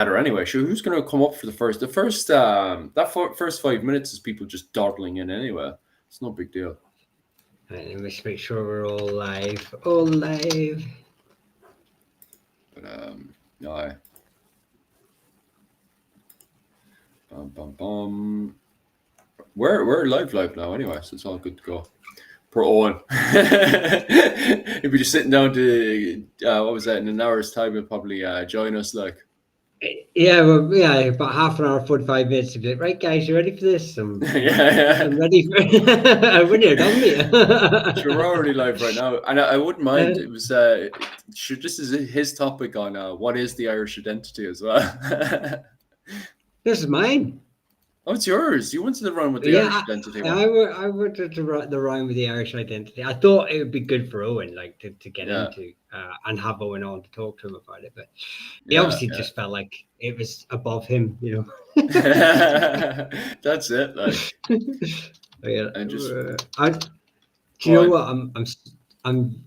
matter anyway. Sure, who's going to come up for the first? First 5 minutes is people just dawdling in anyway. It's no big deal. Right, let's make sure we're all live. All live. But no. We're live now anyway, so it's all good to go. Poor Owen. If we're just sitting down to what was that, in an hour's time, he'll probably join us. Like, yeah, well, yeah, about half an hour, 45 minutes to be like, right, guys, you ready for this? I'm ready for when you're done, mate. Sure, we're already live right now, and I wouldn't mind. It was sure, this is his topic on what is the Irish identity as well. This is mine. Oh, it's yours. You wanted to run with the Irish identity one. I wanted to run with the Irish identity. I thought it would be good for Owen, like to get into and have Owen on to talk to him about it. But he obviously just felt like it was above him, you know. That's it. Like, and just do you know what? I'm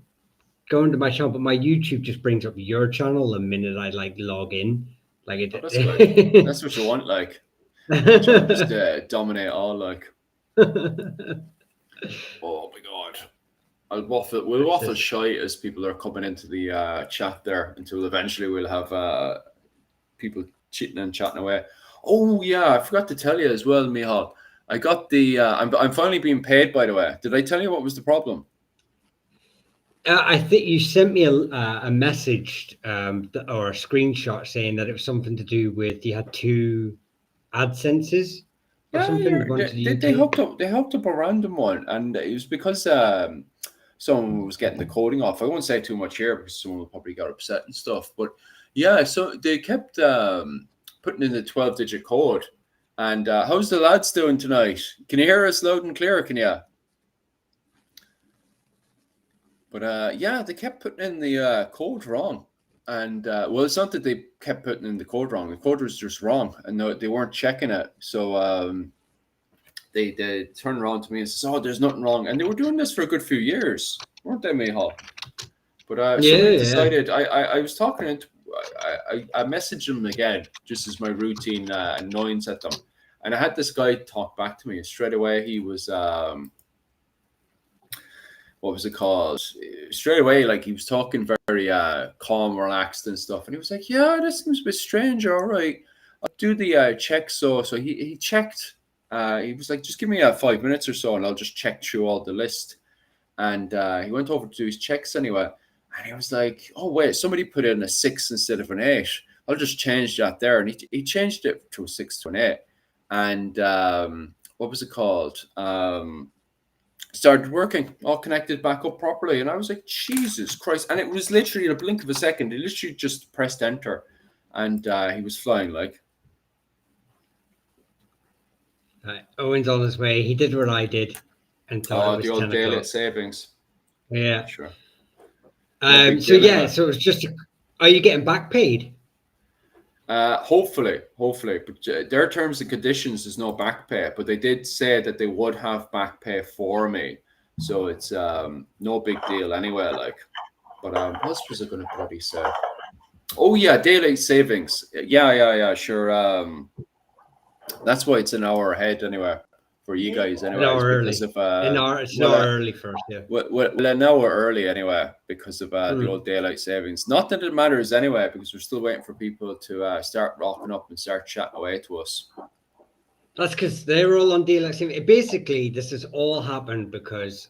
going to my channel, but my YouTube just brings up your channel the minute I like log in. Like it. That's good. That's what you want, like. Just dominate all, like. Oh my god! We'll waffle shy as people are coming into the chat there until eventually we'll have people cheating and chatting away. Oh yeah, I forgot to tell you as well, Michal. I got the. I'm finally being paid. By the way, did I tell you what was the problem? I think you sent me a message or a screenshot saying that it was something to do with you had 2 AdSenses or something. They hooked up a random one, and it was because someone was getting the coding off. I won't say too much here because someone will probably get upset and stuff. But yeah, so they kept putting in the 12-digit code. And how's the lads doing tonight? Can you hear us loud and clear? Can you? But yeah, they kept putting in the code wrong. And well, it's not that they kept putting in the code wrong. The code was just wrong, and they weren't checking it. So they turned around to me and said, "Oh, there's nothing wrong." And they were doing this for a good few years, weren't they, Michal? But somebody decided. I was talking, and I messaged them again, just as my routine annoyance at them. And I had this guy talk back to me, and straight away he was. What was it called? Straight away, like he was talking very calm, relaxed and stuff. And he was like, yeah, this seems a bit strange. All right. I'll do the check. So he checked. He was like, just give me 5 minutes or so and I'll just check through all the list. And he went over to do his checks anyway. And he was like, oh, wait, somebody put in a 6 instead of an 8. I'll just change that there. And he changed it to a 6 to an 8. And what was it called? Started working, all connected back up properly. And I was like, Jesus Christ. And it was literally in a blink of a second. He literally just pressed enter and he was flying like. Owen's on his way. He did what I did. And thought the old daylight savings. Yeah. Sure. So it was just, are you getting back paid? Hopefully, but their terms and conditions is no back pay, but they did say that they would have back pay for me, so it's no big deal anyway. Like, but what else was I going to bloody say? Oh yeah, daylight savings. Yeah, sure. That's why it's an hour ahead anyway for you guys. Anyway, an hour early. It's an hour early first. Yeah. Well, an hour early anyway because of the old daylight savings. Not that it matters anyway, because we're still waiting for people to start rocking up and start chatting away to us. That's because they're all on daylight savings. Basically, this has all happened because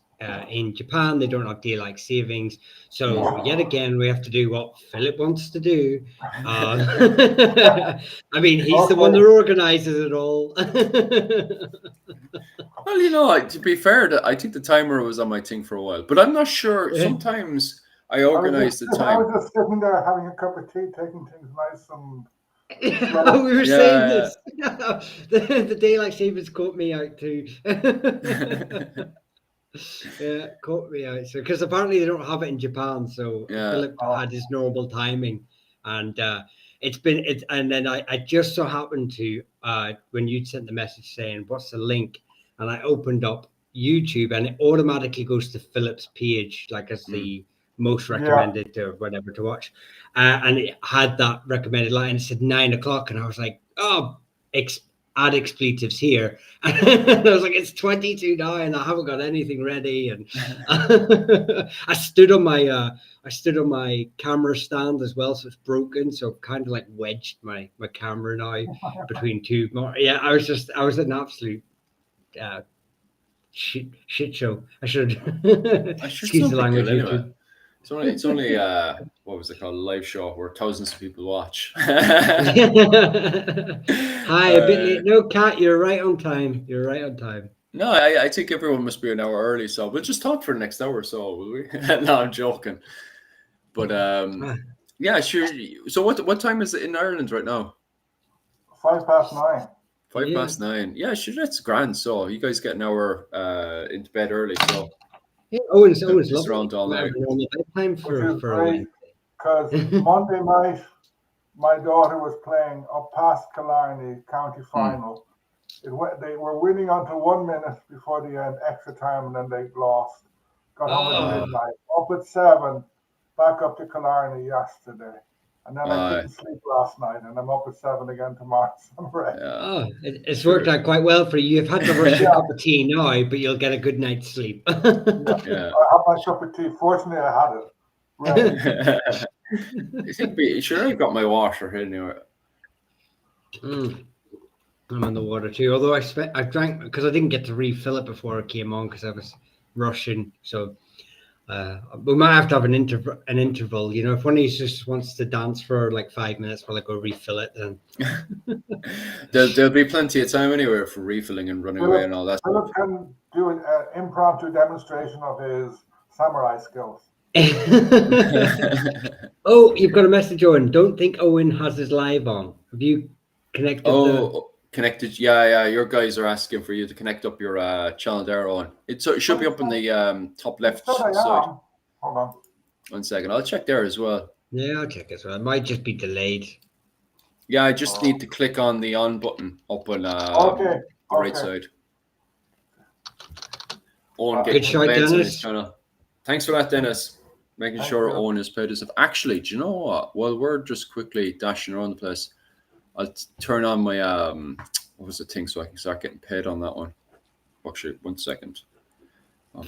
in Japan they don't have daylight savings. So yet again, we have to do what Philip wants to do. I mean, he's the one that organizes it all. Well, you know, to be fair, I think the timer was on my thing for a while, but I'm not sure. Sometimes I organize the time. I was just sitting there having a cup of tea, taking things nice and. We were saying this. The daylight savings caught me out too. Yeah, caught me out. So because apparently they don't have it in Japan, so Philip had his normal timing, and and then I just so happened to when you sent the message saying what's the link, and I opened up YouTube and it automatically goes to Philip's page, like as the most recommended or whatever to watch, and it had that recommended line. And it said 9 o'clock, and I was like, oh, add expletives here. And I was like, it's 22 now, and I haven't got anything ready. And I stood on my camera stand as well, so it's broken. So kind of like wedged my camera now between two more. Yeah, I was an absolute shit show. I should excuse the language. Anyway. It's only what was it called, a live show where thousands of people watch. Hi, a bit late. No, Kat, you're right on time. No, I think everyone must be an hour early, so we'll just talk for the next hour or so, will we? No, I'm joking. But yeah, sure. So what time is it in Ireland right now? 9:05. 9:05. Yeah, sure, that's grand. So you guys get an hour into bed early, so yeah, Owen's just around all night. Time for because Monday night my daughter was playing up past Killarney county final. They were winning until 1 minute before the end, extra time, and then they lost. Got home at midnight, up at 7, back up to Killarney yesterday. And then I couldn't sleep last night, and I'm up at 7 again tomorrow. Oh, it's worked out quite well for you. You've had the first cup of tea now, but you'll get a good night's sleep. Yeah. I have my cup of tea. Fortunately, I had it. Right. I've got my water here anyway. I'm on the water too. Although I drank because I didn't get to refill it before I came on because I was rushing. So we might have to have an interval. You know, if one of you just wants to dance for like 5 minutes while I go refill it, then there'll be plenty of time anyway for refilling and running away and all that. Philip can do an impromptu demonstration of his samurai skills. Oh, you've got a message, Owen. Don't think Owen has his live on. Have you connected? Connected. Yeah. Your guys are asking for you to connect up your channel there, Owen. It should be up in the top left side. Hold on. 1 second. I'll check there as well. Yeah, I'll check as well. It might just be delayed. Yeah, I just need to click on the on button up on the right side. Owen, good shot, Dennis. Channel. Thanks for that, Dennis. Making sure Owen is paid himself. Actually, do you know what? While we're just quickly dashing around the place, I'll turn on my what was the thing so I can start getting paid on that one. Actually, 1 second. But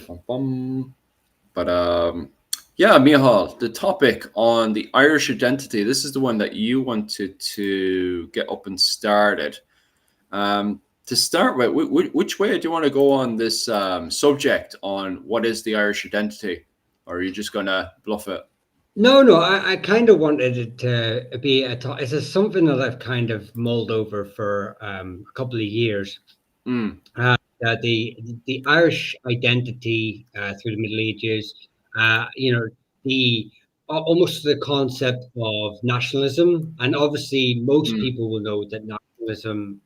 yeah, Micheál, the topic on the Irish identity. This is the one that you wanted to get up and started. To start with, which way do you want to go on this subject on what is the Irish identity? Or are you just going to bluff it? No, I kind of wanted it to be it's something that I've kind of mulled over for a couple of years. The Irish identity through the Middle Ages, almost the concept of nationalism, and obviously most people will know that nationalism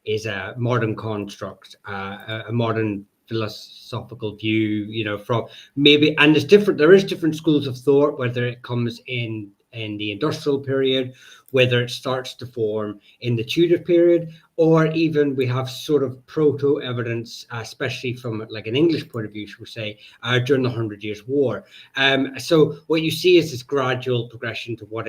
is a modern construct, a modern philosophical view, from maybe, and there is different schools of thought, whether it comes in the industrial period, whether it starts to form in the Tudor period, or even we have sort of proto evidence, especially from like an English point of view, should we say, during the 100 Years' War. So what you see is this gradual progression to what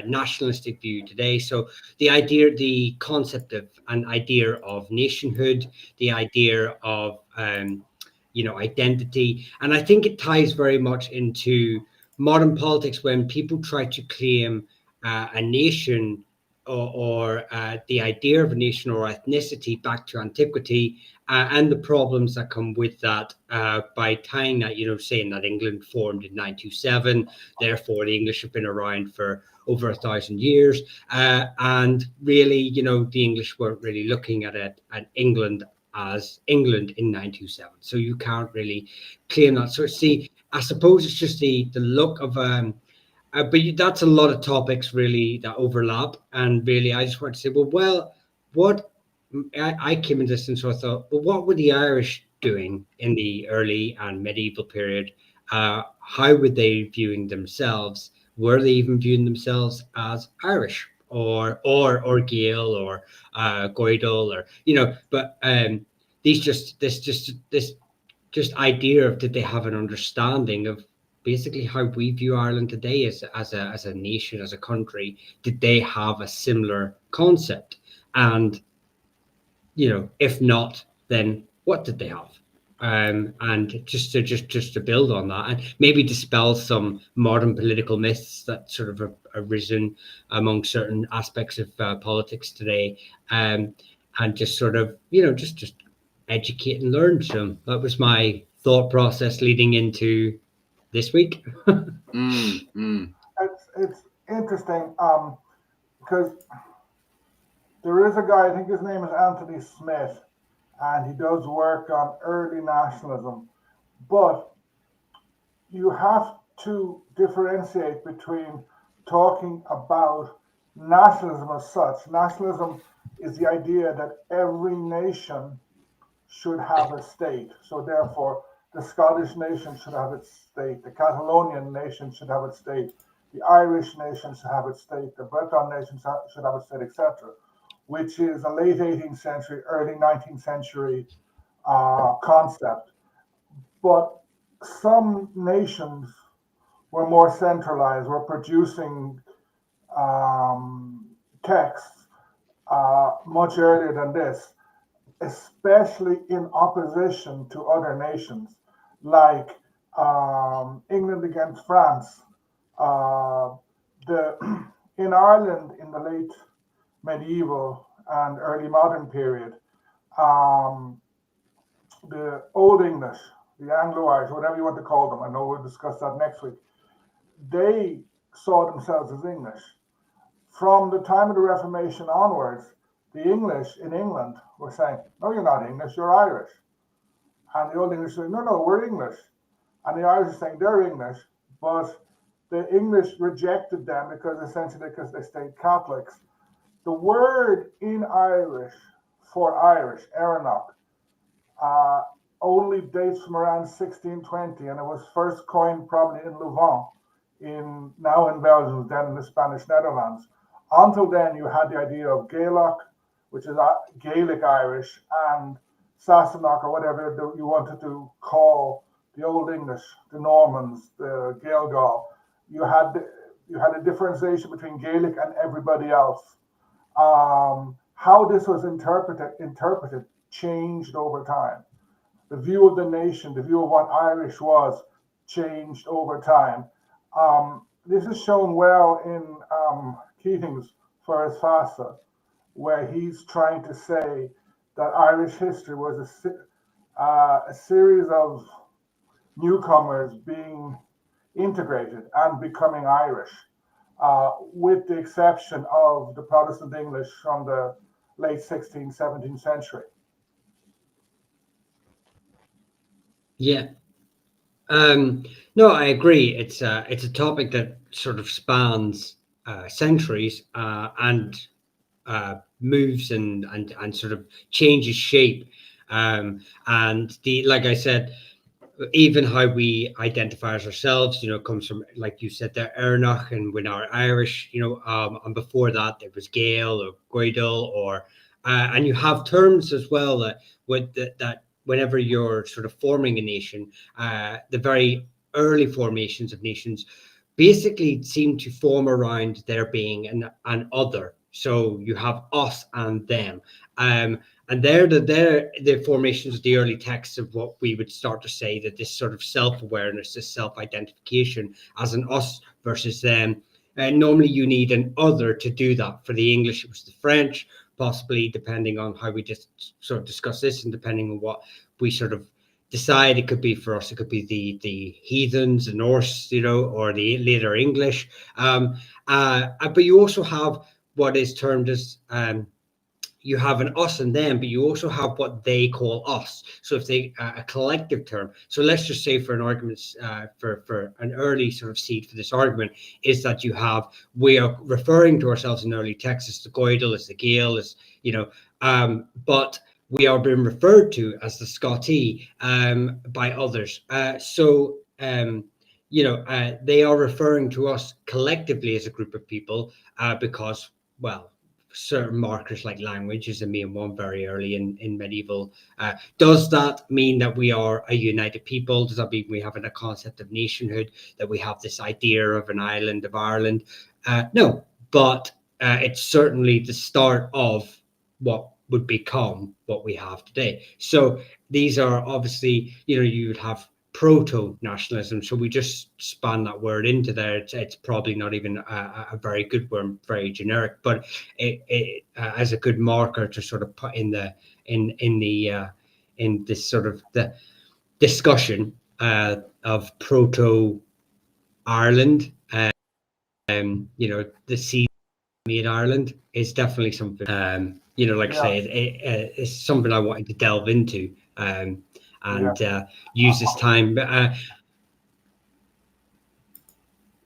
nationalistic view today. So the concept of an idea of nationhood, the idea of identity, and I think it ties very much into modern politics when people try to claim a nation or the idea of a nation or ethnicity back to antiquity, and the problems that come with that by tying that, saying that England formed in 927, therefore the English have been around for over 1,000 years, and really, the English weren't really looking at England as England in 927. So you can't really claim that. So see, I suppose it's just the look of but that's a lot of topics really that overlap, and really I just want to say, well, what I came in this and so I thought, well, what were the Irish doing in the early and medieval period? How were they viewing themselves? Were they even viewing themselves as Irish or Gael or Goidel, or but this idea of, did they have an understanding of basically how we view Ireland today as a nation, as a country? Did they have a similar concept? And if not, then what did they have? And just to build on that, and maybe dispel some modern political myths that sort of have arisen among certain aspects of politics today, and just sort of just educate and learn. So that was my thought process leading into this week. It's interesting because there is a guy, I think his name is Anthony Smith, and he does work on early nationalism. But you have to differentiate between talking about nationalism as such. Nationalism is the idea that every nation should have a state. So therefore, the Scottish nation should have its state, the Catalonian nation should have its state, the Irish nation should have its state, the Breton nation should have its state, etc., which is a late 18th century, early 19th century concept. But some nations were more centralized, were producing texts much earlier than this, especially in opposition to other nations, like England against France. In Ireland, in the late medieval and early modern period, the Old English, the Anglo-Irish, whatever you want to call them, I know we'll discuss that next week, they saw themselves as English. From the time of the Reformation onwards, the English in England were saying, no, you're not English, you're Irish. And the Old English saying, no, we're English. And the Irish are saying they're English, but the English rejected them because they stayed Catholics. The word in Irish for Irish, Erenach, only dates from around 1620, and it was first coined probably in Louvain, now in Belgium, then in the Spanish Netherlands. Until then, you had the idea of Gaelic, which is Gaelic Irish, and Sassenach, or whatever you wanted to call the Old English, the Normans, the Gaeilge. You had a differentiation between Gaelic and everybody else. How this was interpreted changed over time. The view of the nation, the view of what Irish was, changed over time. This is shown well in Keating's Feras Fasa, where he's trying to say that Irish history was a series of newcomers being integrated and becoming Irish, with the exception of the Protestant English from the late 16th, 17th century. Yeah. No, I agree. It's a topic that sort of spans centuries and moves and sort of changes shape. And like I said, even how we identify as ourselves, comes from, like you said there, Erenach, and when our Irish, and before that there was Gael or Goidel, or and you have terms as well that whenever you're sort of forming a nation, the very early formations of nations basically seem to form around there being an other. So you have us and them. And they're the formations of the early texts of what we would start to say that this sort of self-awareness, this self-identification as an us versus them. And normally you need an other to do that. For the English, it was the French, possibly, depending on how we just sort of discuss this and depending on what we sort of decide it could be. For us, it could be the heathens, the Norse, or the later English. But you also have what is termed as you have an us and them, but you also have what they call us. So if they a collective term. So let's just say, for an argument, for an early sort of seed for this argument, is that we are referring to ourselves in early texts as the Goidel, as the Gael, as but we are being referred to as the Scotty by others. They are referring to us collectively as a group of people because, well, certain markers like language is the main one very early in medieval. Does that mean that we are a united people? Does that mean we have a concept of nationhood, that we have this idea of an island of Ireland? No, but it's certainly the start of what would become what we have today. So these are obviously, you would have proto-nationalism. So we just span that word into there. It's probably not even a very good word, very generic, but it as a good marker to sort of put in this sort of the discussion of proto Ireland. The seed made Ireland is definitely something. Like I say, it's something I wanted to delve into. Use this time.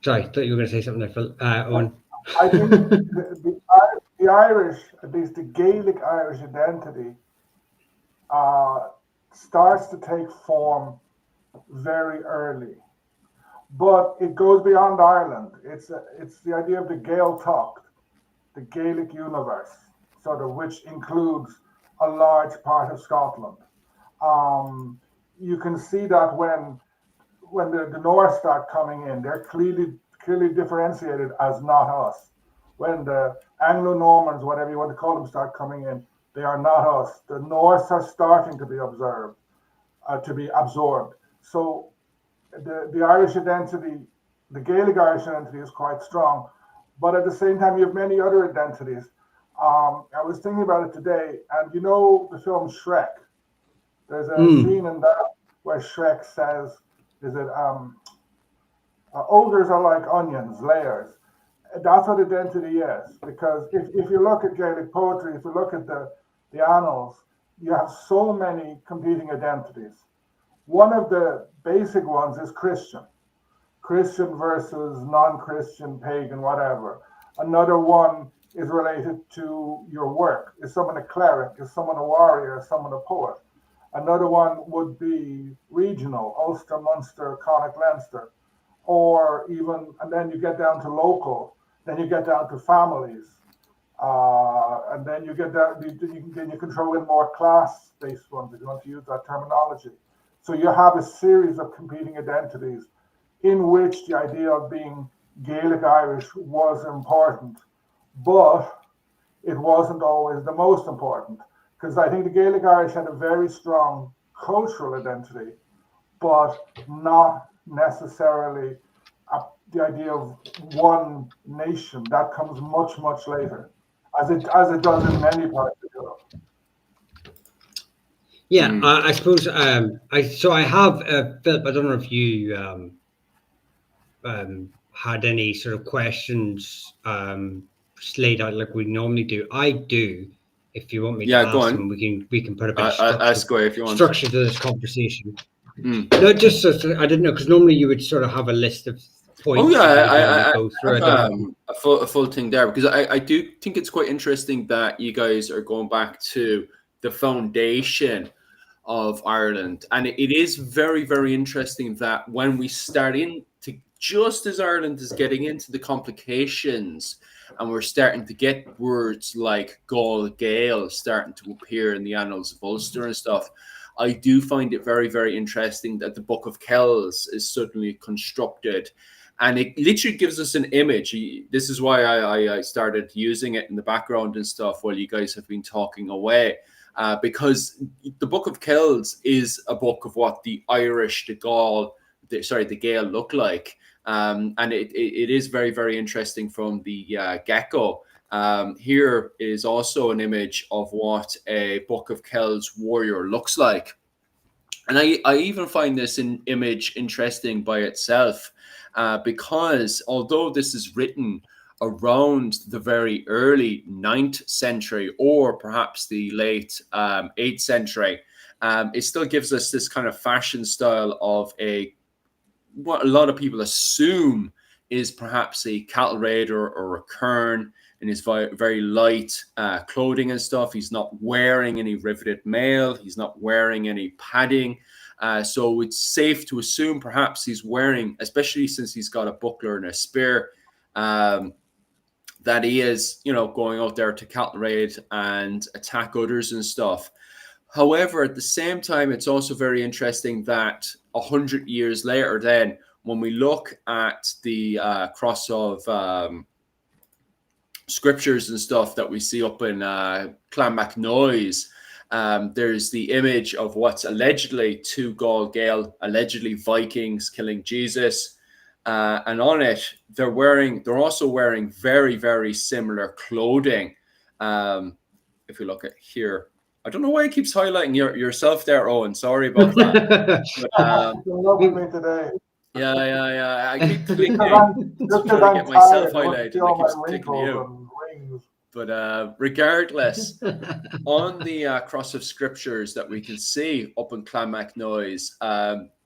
Sorry, I thought you were going to say something there, Phil. Owen. I think the Irish, at least the Gaelic Irish identity, starts to take form very early. But it goes beyond Ireland. It's the idea of the Gaeltacht, the Gaelic universe, sort of, which includes a large part of Scotland. You can see that when the North start coming in, they're clearly differentiated as not us. When the Anglo-Normans, whatever you want to call them, start coming in, they are not us. The North are starting to be absorbed. So the Irish identity, the Gaelic Irish identity, is quite strong. But at the same time, you have many other identities. I was thinking about it today, and the film Shrek. There's a scene in that where Shrek says, ogres are like onions, layers. That's what identity is, because if you look at Gaelic poetry, if you look at the annals, you have so many competing identities. One of the basic ones is Christian versus non-Christian, pagan, whatever. Another one is related to your work. Is someone a cleric? Is someone a warrior? Is someone a poet? Another one would be regional, Ulster, Munster, Connacht, Leinster, or even, and then you get down to local, then you get down to families, and then you get down, then you can throw in more class-based ones if you want to use that terminology. So you have a series of competing identities in which the idea of being Gaelic Irish was important, but it wasn't always the most important. Because I think the Gaelic Irish had a very strong cultural identity, but not necessarily the idea of one nation. That comes much, much later, as it does in many parts of Europe. Yeah, I suppose. I have Philip. I don't know if you had any sort of questions laid out like we normally do. I do. If you want me to ask them, we can put a bit of structure to this conversation. No, just so I didn't know, because normally you would sort of have a list of points. I go through. A full thing there, because I do think it's quite interesting that you guys are going back to the foundation of Ireland, and it is very, very interesting that when we start into, just as Ireland is getting into the complications, and we're starting to get words like Gall Gael starting to appear in the annals of Ulster and stuff, I do find it very, very interesting that the Book of Kells is suddenly constructed. And it literally gives us an image. This is why I started using it in the background and stuff while you guys have been talking away. Because the Book of Kells is a book of what the Irish, the Gael look like. And it is very, very interesting from the get-go. Here is also an image of what a Book of Kells warrior looks like. And I even find this image interesting by itself, because although this is written around the very early 9th century or perhaps the late 8th century, it still gives us this kind of fashion style of what a lot of people assume is perhaps a cattle raider or a kern in his very light clothing and stuff. He's not wearing any riveted mail. He's not wearing any padding. So it's safe to assume perhaps he's wearing, especially since he's got a buckler and a spear, that he is, you know, going out there to cattle raid and attack others and stuff. However, at the same time, it's also very interesting that 100 years later, then when we look at the cross of scriptures and stuff that we see up in Clonmacnoise, there's the image of what's allegedly two Gall Gael, allegedly Vikings killing Jesus. And on it, they're also wearing very, very similar clothing. If we look at here, I don't know why it keeps highlighting yourself there, Owen. Sorry about that. But, Loving me today. yeah. I keep clicking Just trying to get myself highlighted, and I keep clicking you. But regardless, on the cross of scriptures that we can see up in Clonmacnoise,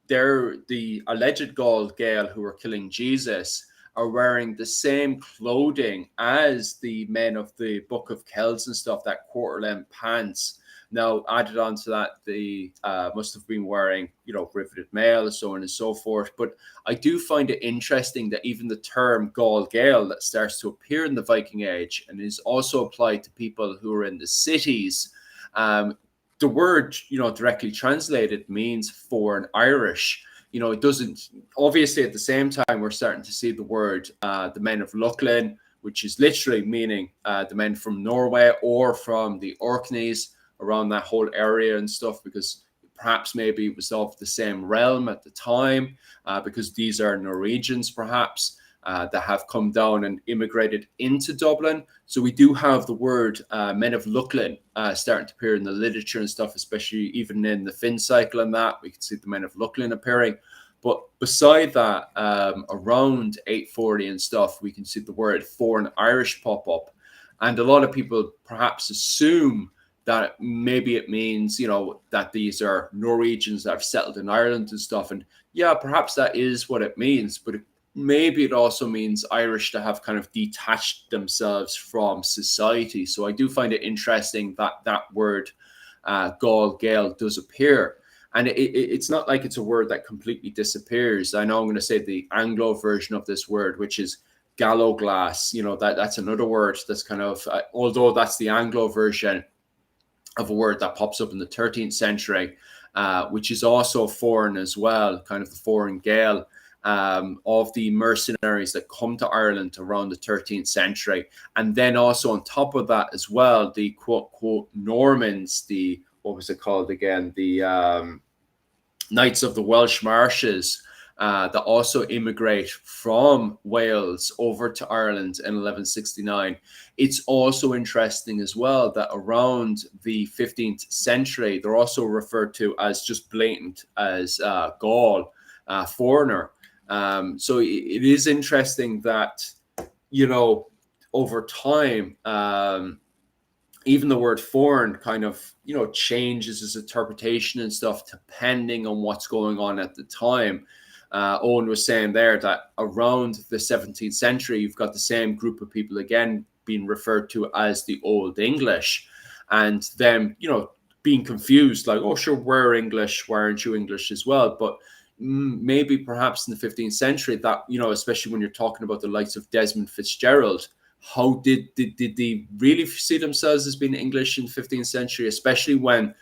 they're the alleged Gall Gael who are killing Jesus are wearing the same clothing as the men of the Book of Kells and stuff, that quarter-length pants. Now, added on to that, they must have been wearing, you know, riveted mail, so on and so forth. But I do find it interesting that even the term Gall Gael that starts to appear in the Viking Age and is also applied to people who are in the cities, the word, you know, directly translated means foreign Irish. You know, it doesn't, obviously at the same time, we're starting to see the word, the men of Luckland, which is literally meaning the men from Norway or from the Orkneys, around that whole area and stuff, because perhaps maybe it was of the same realm at the time, because these are Norwegians perhaps that have come down and immigrated into Dublin. So we do have the word men of Luckland starting to appear in the literature and stuff, especially even in the Finn cycle and that. We can see the men of Luckland appearing. But beside that, around 840 and stuff, we can see the word foreign Irish pop up. And a lot of people perhaps assume that maybe it means, you know, that these are Norwegians that have settled in Ireland and stuff. And yeah, perhaps that is what it means, but maybe it also means Irish that have kind of detached themselves from society. So I do find it interesting that that word Gall Gael does appear. And it's not like it's a word that completely disappears. I know I'm going to say the Anglo version of this word, which is galloglass. You know, that's another word that's kind of, although that's the Anglo version of a word that pops up in the 13th century, which is also foreign as well, kind of the foreign Gael of the mercenaries that come to Ireland around the 13th century. And then also on top of that as well, the quote, quote, Normans, the, what was it called again? The Knights of the Welsh Marshes, that also immigrate from Wales over to Ireland in 1169. It's also interesting as well that around the 15th century, they're also referred to as just blatant as Gaul, foreigner. So it is interesting that, you know, over time, even the word foreign kind of, you know, changes its interpretation and stuff depending on what's going on at the time. Owen was saying there that around the 17th century, you've got the same group of people again being referred to as the Old English, and them, you know, being confused, like, oh, sure, we're English, why aren't you English as well? But maybe perhaps in the 15th century that, you know, especially when you're talking about the likes of Desmond Fitzgerald, how did they really see themselves as being English in the 15th century, especially when,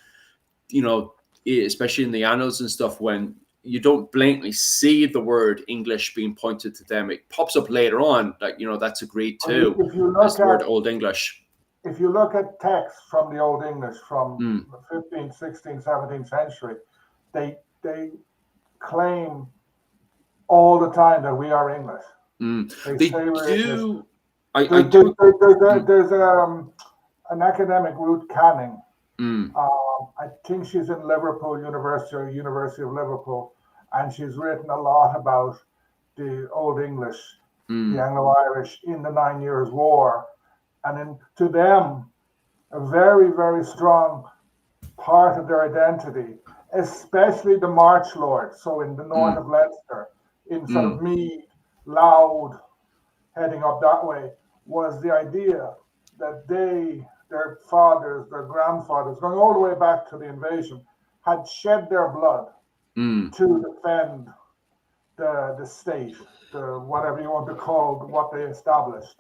you know, especially in the annals and stuff, when you don't blatantly see the word English being pointed to them. It pops up later on that, you know, that's agreed to as the word Old English. If you look at texts from the Old English from the 15th, 16th, 17th century, they claim all the time that we are English. They say we're English. There's an academic, Ruth Canning. I think she's in Liverpool University or University of Liverpool, and she's written a lot about the Old English, the Anglo-Irish in the 9 Years' War. And then to them, a very, very strong part of their identity, especially the March Lords, so in the north of Leinster, in sort of Meath, Louth, heading up that way, was the idea that their fathers, their grandfathers, going all the way back to the invasion, had shed their blood to defend the state, the whatever you want to call what they established.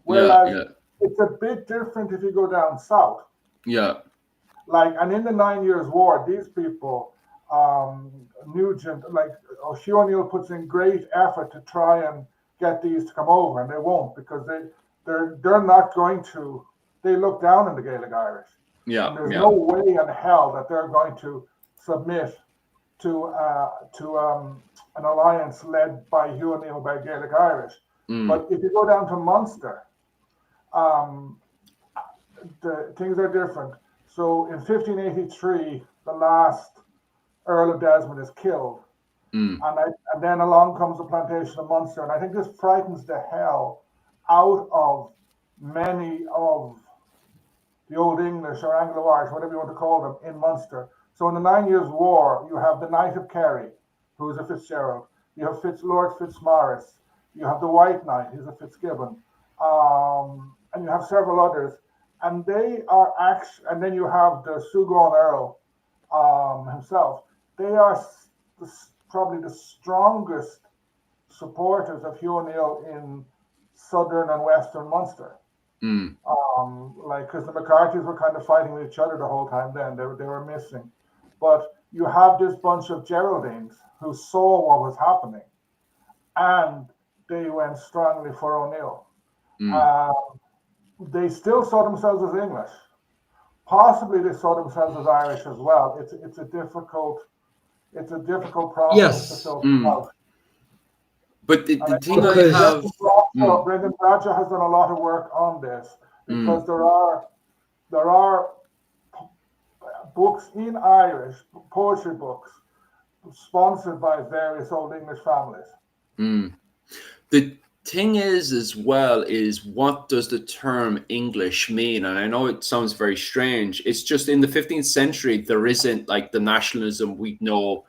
Whereas it's a bit different if you go down south. Yeah. Like, and in the 9 Years' War, these people, Nugent, like Hugh O'Neill puts in great effort to try and get these to come over, and they won't, because they're not going to. They look down on the Gaelic Irish. Yeah. And there's no way in hell that they're going to submit to an alliance led by Hugh O'Neill by Gaelic Irish. But if you go down to Munster, the things are different. So in 1583, the last Earl of Desmond is killed. And then along comes the plantation of Munster. And I think this frightens the hell out of many of the Old English or Anglo-Irish, whatever you want to call them, in Munster. So in the 9 Years' War, you have the Knight of Kerry, who is a Fitzgerald. You have Lord Fitzmaurice. You have the White Knight, who's a Fitzgibbon. And you have several others. And they are actually, and then you have the Sugaun Earl himself. They are probably the strongest supporters of Hugh O'Neill in southern and western Munster. Like, because the McCarthys were kind of fighting with each other the whole time then. They were missing. But you have this bunch of Geraldines who saw what was happening, and they went strongly for O'Neill. They still saw themselves as English. Possibly they saw themselves as Irish as well. It's a difficult process. Yes. But the thing I have, Brendan Bradshaw has done a lot of work on this, because there are books in Irish, poetry books, sponsored by various Old English families. The thing is, as well, is what does the term English mean? And I know it sounds very strange. It's just in the 15th century, there isn't like the nationalism we know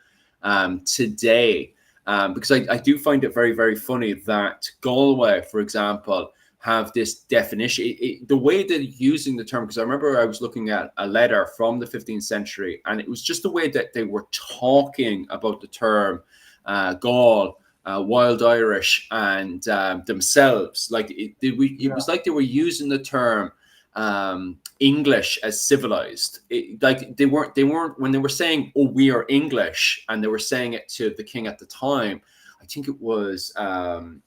today. Because I do find it very, very funny that Galway, for example, have this definition. The way they're using the term, because I remember I was looking at a letter from the 15th century, and it was just the way that they were talking about the term Gaul, Wild Irish, and themselves. Like it was like they were using the term English as civilized. Like they weren't when they were saying, "Oh, we are English," and they were saying it to the king at the time. I think it was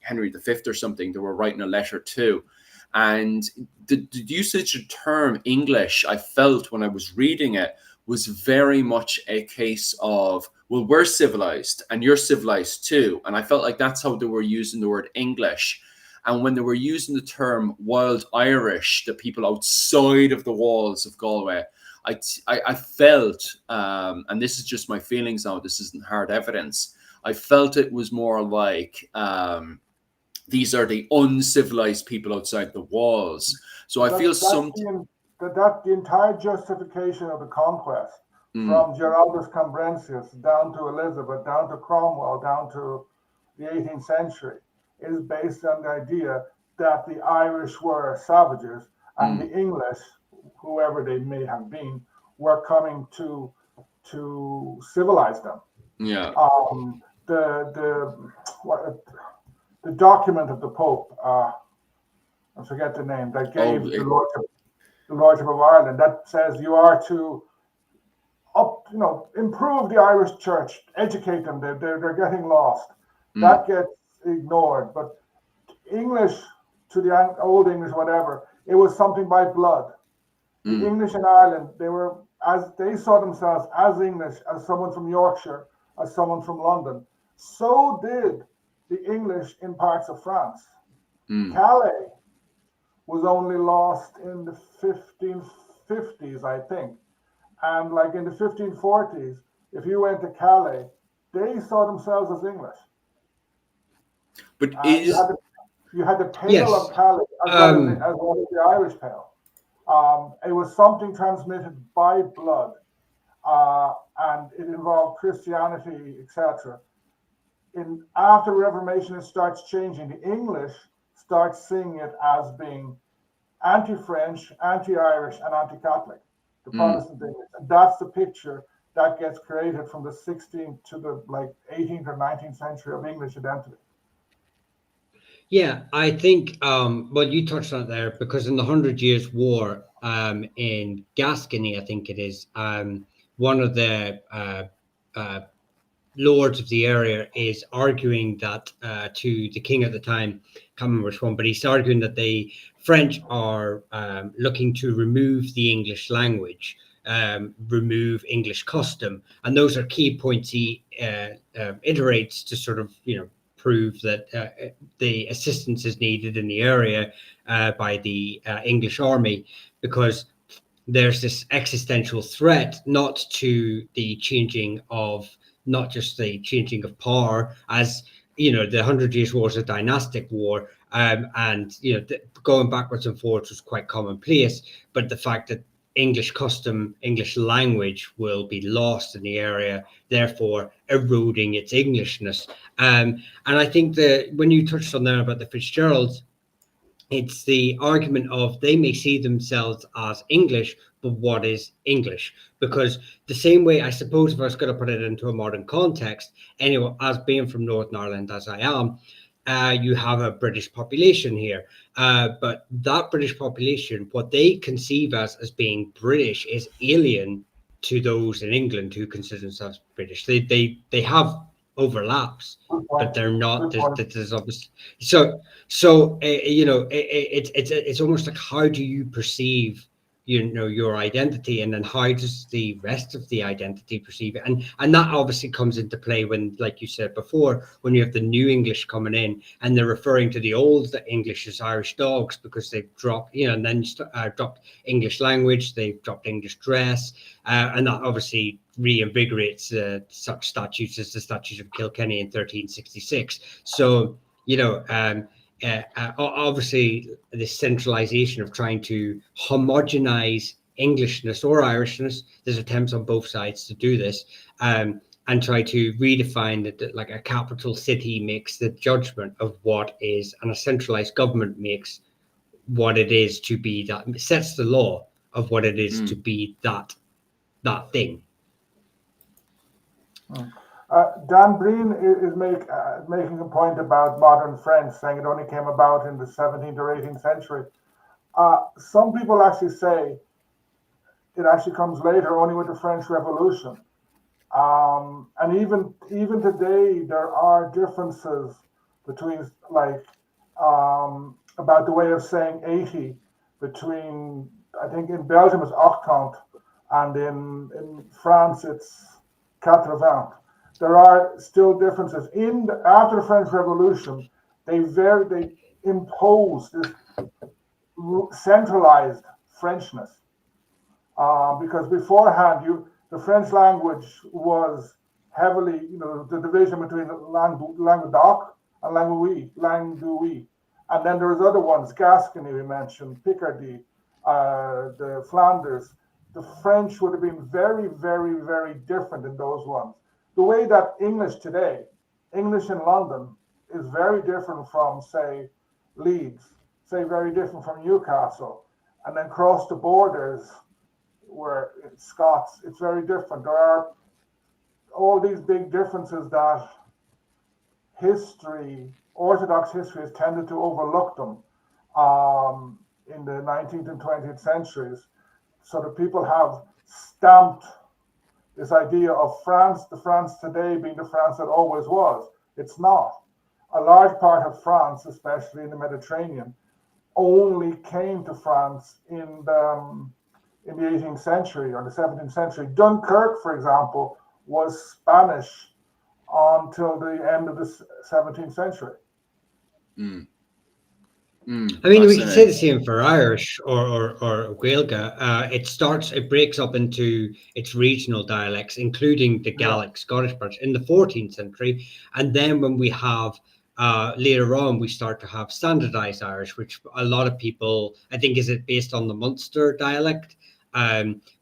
Henry V or something. They were writing a letter to, and the usage of the term English, I felt when I was reading it, was very much a case of, well, we're civilized and you're civilized too. And I felt like that's how they were using the word English. And when they were using the term Wild Irish, the people outside of the walls of Galway, I felt, and this is just my feelings now, this isn't hard evidence, I felt it was more like these are the uncivilized people outside the walls. So I feel that the entire justification of the conquest, from Geraldus Cambrensis down to Elizabeth, down to Cromwell, down to the 18th century, is based on the idea that the Irish were savages and the English, whoever they may have been, were coming to civilize them. Yeah. The document of the Pope, I forget the name, that gave the Lordship of Ireland, that says you are to improve the Irish Church, educate them. They're getting lost. That gets ignored. But English, to the Old English, whatever, it was something by blood. The English in Ireland, they saw themselves as English, as someone from Yorkshire, as someone from London. So did the English in parts of France. Calais was only lost in the 1550s, I think. And like in the 1540s, if you went to Calais, they saw themselves as English. But you had the Pale of Calais as well as the Irish Pale. It was something transmitted by blood, and it involved Christianity, etc. After Reformation, it starts changing. The English start seeing it as being anti-French, anti-Irish, and anti-Catholic. The Protestant English. And that's the picture that gets created from the 16th to the 18th or 19th century of English identity. Yeah, I think well, you touched on it there, because in the Hundred Years' War, in Gascony, I think it is, one of the uh, lords of the area is arguing that to the king at the time, can't remember which one, but he's arguing that the French are looking to remove the English language, remove English custom, and those are key points he iterates to sort of, prove that the assistance is needed in the area by the English army, because there's this existential threat, not to the changing of, not just the changing of power, as the Hundred Years' War is a dynastic war, and going backwards and forwards was quite commonplace, but the fact that English custom, English language will be lost in the area, therefore eroding its Englishness. And I think that when you touched on there about the Fitzgeralds, it's the argument of they may see themselves as English, but what is English? Because the same way, I suppose, if I was going to put it into a modern context, anyway, as being from Northern Ireland as I am, you have a British population here. But that British population, what they conceive as being British, is alien to those in England who consider themselves British. They have overlaps, but they're not. There's obviously so it's almost like, how do you perceive your identity, and then how does the rest of the identity perceive it, and that obviously comes into play when, like you said before, when you have the new English coming in and they're referring to the old English as Irish dogs, because they've dropped, and then dropped English language, they've dropped English dress, and that obviously reinvigorates such statutes as the Statute of Kilkenny in 1366. So obviously the centralization of trying to homogenize Englishness or Irishness, there's attempts on both sides to do this, and try to redefine that, like a capital city makes the judgment of what is, and a centralized government makes what it is to be, that sets the law of what it is to be that thing. Dan Breen is making a point about modern French, saying it only came about in the 17th or 18th century. Some people actually say it actually comes later, only with the French Revolution. And even today, there are differences between, about the way of saying 80 between, I think in Belgium it's 80, and in France it's 80. There are still differences. After the French Revolution, they imposed this centralized Frenchness, because beforehand, the French language was heavily, the division between Languedoc and Languedoc, and then there was other ones, Gascony we mentioned, Picardy, the Flanders. The French would have been very, very, very different in those ones. The way that English today, English in London, is very different from, say, Leeds, say very different from Newcastle, and then cross the borders where it's Scots, it's very different. There are all these big differences that Orthodox history has tended to overlook them in the 19th and 20th centuries. So that people have stamped this idea of France, the France today being the France that always was. It's not. A large part of France, especially in the Mediterranean, only came to France in the 18th century or the 17th century. Dunkirk, for example, was Spanish until the end of the 17th century. I mean, we can say the same for Irish or Gaeilge. It breaks up into its regional dialects, including the Gaelic Scottish parts in the 14th century. And then when we have later on, we start to have standardized Irish, which a lot of people, I think, is it based on the Munster dialect,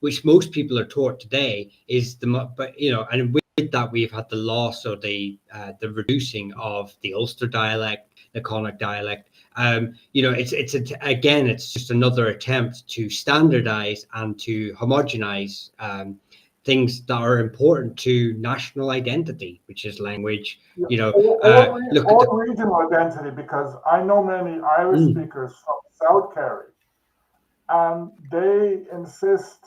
which most people are taught today is and with that we've had the loss or the reducing of the Ulster dialect, the Connacht dialect. It's just another attempt to standardize and to homogenize things that are important to national identity, which is language. Yeah, You know, or look at the, regional identity, because I know many Irish speakers from South Kerry, and they insist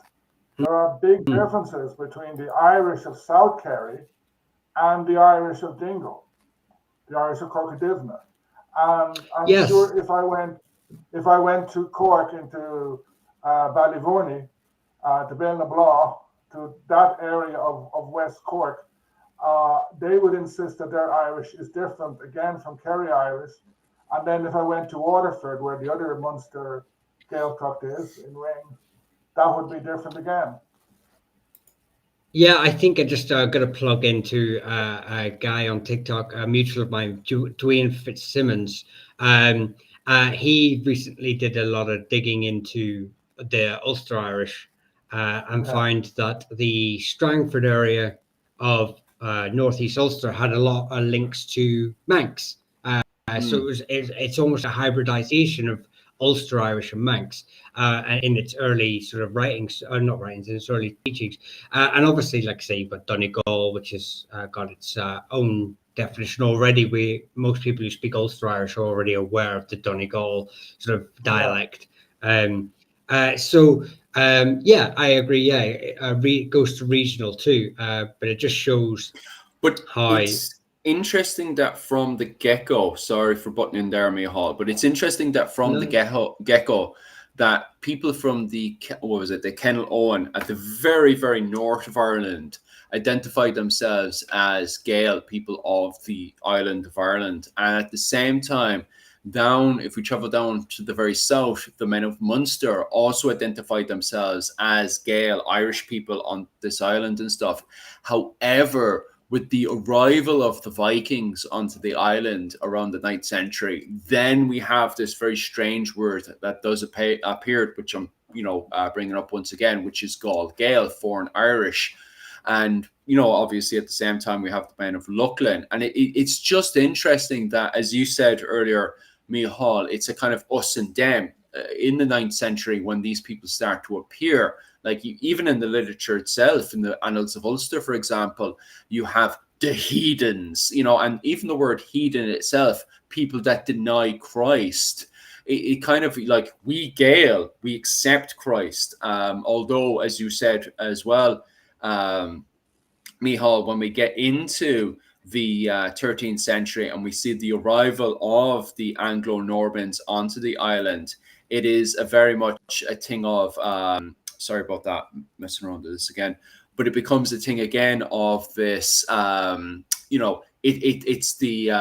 there are big differences between the Irish of South Kerry and the Irish of Dingle, the Irish of Corcadivna. And I'm yes, sure if I went to Cork, into Ballyvourney, to Belnablaw, to that area of West Cork, they would insist that their Irish is different again from Kerry Irish. And then if I went to Waterford, where the other Munster Gaeltacht is in Ring, that would be different again. Yeah, I think I just got to plug into a guy on TikTok, a mutual of mine, Dwayne Fitzsimmons. He recently did a lot of digging into the Ulster Irish and found that the Strangford area of northeast Ulster had a lot of links to Manx. So it's almost a hybridization of Ulster Irish and Manx in its early sort of writings, not writings, in its early teachings. And obviously, like I say, you've got Donegal, which has got its own definition already. Most people who speak Ulster Irish are already aware of the Donegal sort of dialect. Yeah, I agree. Yeah, it goes to regional too, but it just shows how. It's interesting that from the get-go, sorry for butting in there, Micheál, but it's interesting that from the get-go that people from the Kennel Owen at the very, very north of Ireland identified themselves as Gael, people of the island of Ireland. And at the same time, if we travel down to the very south, the men of Munster also identified themselves as Gael, Irish people on this island and stuff. However, with the arrival of the Vikings onto the island around the 9th century, then we have this very strange word that does appear, which I'm bringing up once again, which is Gael Gael, foreign Irish. And, obviously at the same time, we have the men of Luckland. And it's just interesting that, as you said earlier, Micheál, it's a kind of us and them in the 9th century when these people start to appear. Like even in the literature itself, in the Annals of Ulster, for example, you have the heathens, and even the word heathen itself, people that deny Christ. It kind of like we Gael, we accept Christ. Although, as you said as well, Micheál, when we get into the 13th century and we see the arrival of the Anglo-Normans onto the island, it is a very much a thing of, sorry about that, messing around with this again, but it becomes a thing again of this, it's the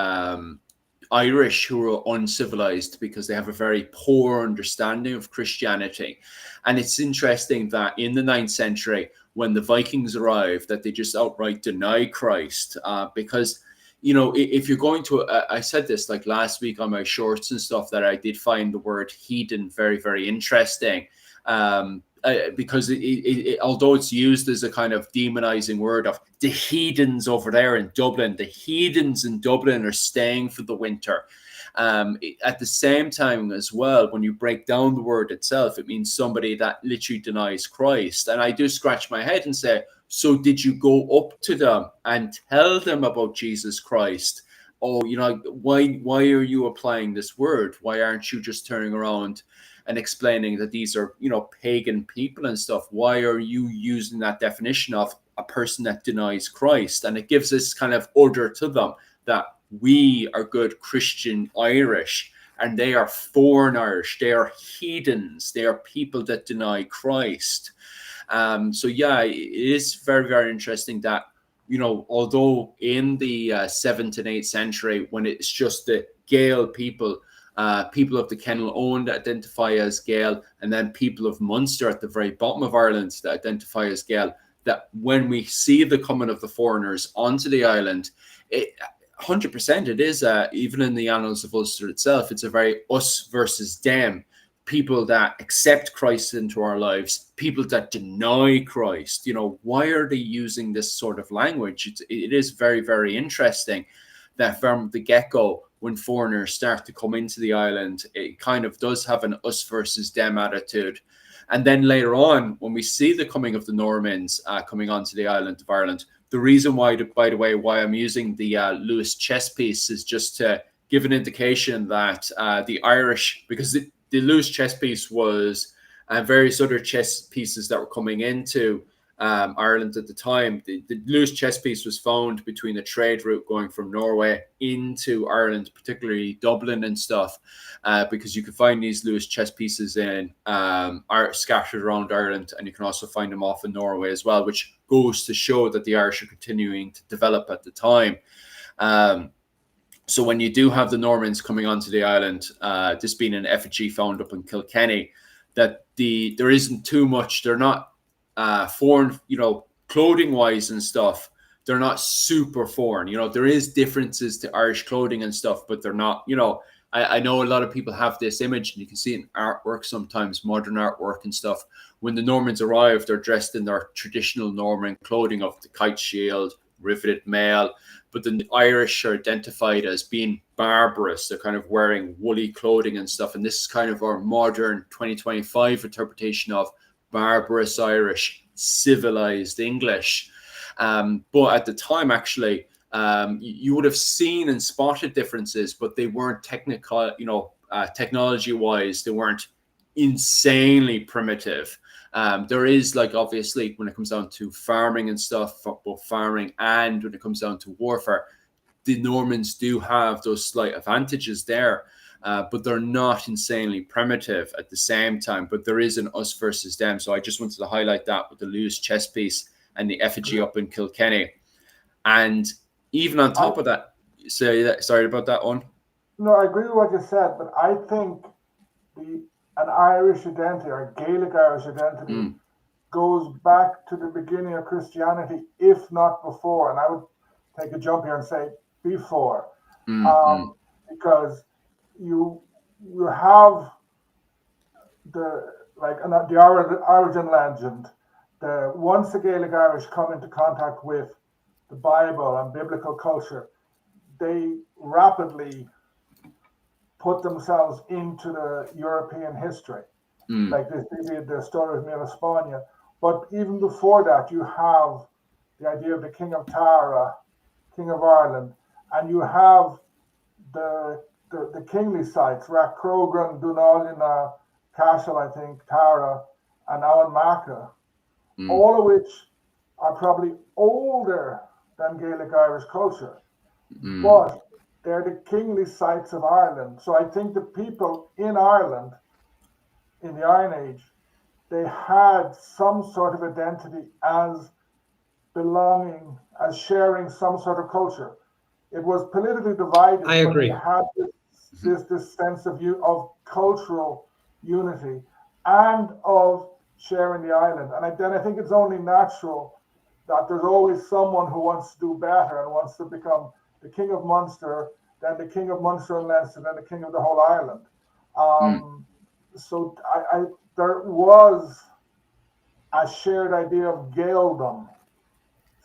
Irish who are uncivilized because they have a very poor understanding of Christianity. And it's interesting that in the 9th century, when the Vikings arrive, that they just outright deny Christ because, if you're going to, I said this like last week on my shorts and stuff, that I did find the word heathen very, very interesting because although it's used as a kind of demonizing word of the heathens over there in Dublin, the heathens in Dublin are staying for the winter. At the same time as well, when you break down the word itself, it means somebody that literally denies Christ. And I do scratch my head and say, so did you go up to them and tell them about Jesus Christ? Oh, why are you applying this word? Why aren't you just turning around and explaining that these are, pagan people and stuff? Why are you using that definition of a person that denies Christ? And it gives this kind of order to them that we are good Christian Irish and they are foreign Irish. They are heathens. They are people that deny Christ. So yeah, it is very, very interesting that, although in the 7th and 8th century, when it's just the Gael people, people of the Kennel Owen that identify as Gael, and then people of Munster at the very bottom of Ireland that identify as Gael, that when we see the coming of the foreigners onto the island, 100% it is, even in the Annals of Ulster itself, it's a very us versus them. People that accept Christ into our lives, people that deny Christ. Why are they using this sort of language? It is very, very interesting that from the get-go, when foreigners start to come into the island, it kind of does have an us versus them attitude. And then later on, when we see the coming of the Normans coming onto the island of Ireland, the reason why, by the way, why I'm using the Lewis chess piece is just to give an indication that the Irish, because the Lewis chess piece was various other chess pieces that were coming into Ireland at the time. The Lewis chess piece was found between a trade route going from Norway into Ireland, particularly Dublin and stuff, because you can find these Lewis chess pieces in scattered around Ireland, and you can also find them off in Norway as well, which goes to show that the Irish are continuing to develop at the time. So when you do have the Normans coming onto the island, this being an effigy found up in Kilkenny, that there isn't too much. They're not foreign, clothing wise and stuff. They're not super foreign. There is differences to Irish clothing and stuff, but they're not. I know a lot of people have this image, and you can see it in artwork sometimes, modern artwork and stuff. When the Normans arrive, they're dressed in their traditional Norman clothing of the kite shield, riveted mail. But the Irish are identified as being barbarous. They're kind of wearing woolly clothing and stuff. And this is kind of our modern 2025 interpretation of barbarous Irish, civilized English. But at the time, actually, you would have seen and spotted differences, but they weren't technical, technology-wise, they weren't insanely primitive. There is, obviously, when it comes down to farming and stuff, both farming and when it comes down to warfare, the Normans do have those slight advantages there, but they're not insanely primitive at the same time. But there is an us versus them. So I just wanted to highlight that with the Lewis chess piece and the effigy up in Kilkenny. And even on top of that, sorry about that one. No, I agree with what you said, but I think an Irish identity or Gaelic Irish identity goes back to the beginning of Christianity, if not before. And I would take a jump here and say before, because you have the origin legend. Once the Gaelic Irish come into contact with the Bible and biblical culture, they rapidly put themselves into the European history, like the story of Mill Espana. But even before that, you have the idea of the King of Tara, King of Ireland, and you have the kingly sites, Rathcrogan, Dunallina, Cashel, I think, Tara, and Owen Maca, all of which are probably older than Gaelic Irish culture, but they're the kingly sites of Ireland. So I think the people in Ireland in the Iron Age, they had some sort of identity as belonging, as sharing some sort of culture. It was politically divided. I agree. But they had this sense of cultural unity and of sharing the island. And then I think it's only natural that there's always someone who wants to do better and wants to become the King of Munster, then the King of Munster and Leinster, then the King of the whole island. So there was a shared idea of Gaeldom.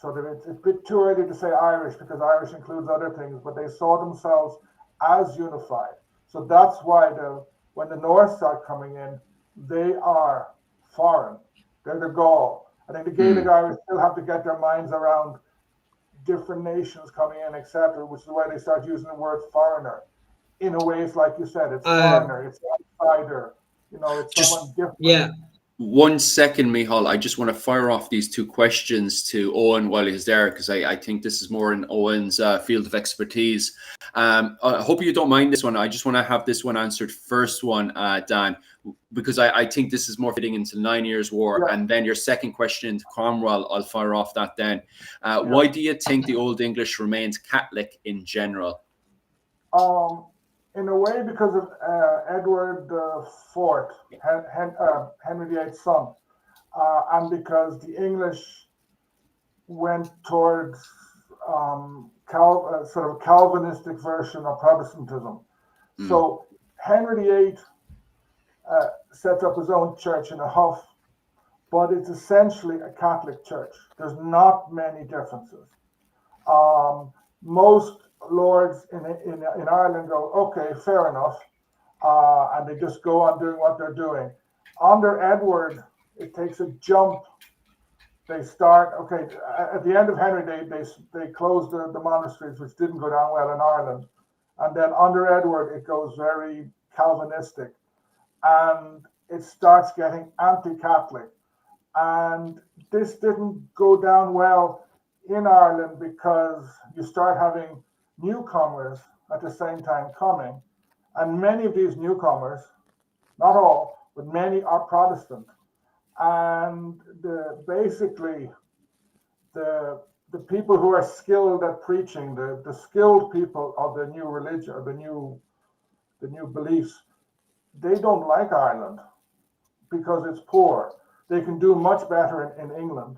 So that it's a bit too early to say Irish, because Irish includes other things, but they saw themselves as unified. So that's why when the North start coming in, they are foreign. They're the Gaul. I think the Gaelic Irish still have to get their minds around different nations coming in, etc., which is why they start using the word foreigner. In a way, it's like you said, it's foreigner, it's outsider, it's Just, someone different. Yeah. 1 second, Michal. I just want to fire off these two questions to Owen while he's there, because I think this is more in Owen's field of expertise. I hope you don't mind this one. I just want to have this one answered first one, Dan, because I think this is more fitting into 9 Years' War. Yeah. And then your second question to Cromwell, I'll fire off that then. Why do you think the Old English remains Catholic in general? In a way, because of Edward IV, Henry VIII's son, and because the English went towards sort of Calvinistic version of Protestantism. So Henry VIII set up his own church in a huff, but it's essentially a Catholic church. There's not many differences. Most lords in Ireland go, okay, fair enough, and they just go on doing what they're doing. Under Edward, it takes a jump. They start, okay, at the end of Henry, they closed the monasteries, which didn't go down well in Ireland. And then under Edward, it goes very Calvinistic. And it starts getting anti-Catholic. And this didn't go down well in Ireland because you start having newcomers at the same time coming. And many of these newcomers, not all, but many are Protestant. And basically the people who are skilled at preaching, the skilled people of the new religion, or the new beliefs, they don't like Ireland because it's poor. They can do much better in England.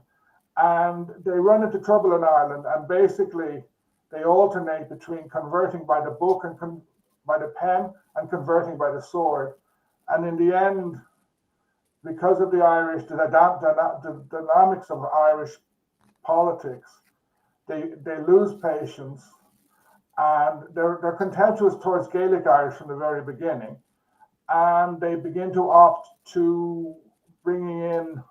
And they run into trouble in Ireland, and basically they alternate between converting by the book and by the pen and converting by the sword. And in the end, because of the Irish, the dynamics of Irish politics, they lose patience, and they're contemptuous towards Gaelic Irish from the very beginning, and they begin to opt to bringing in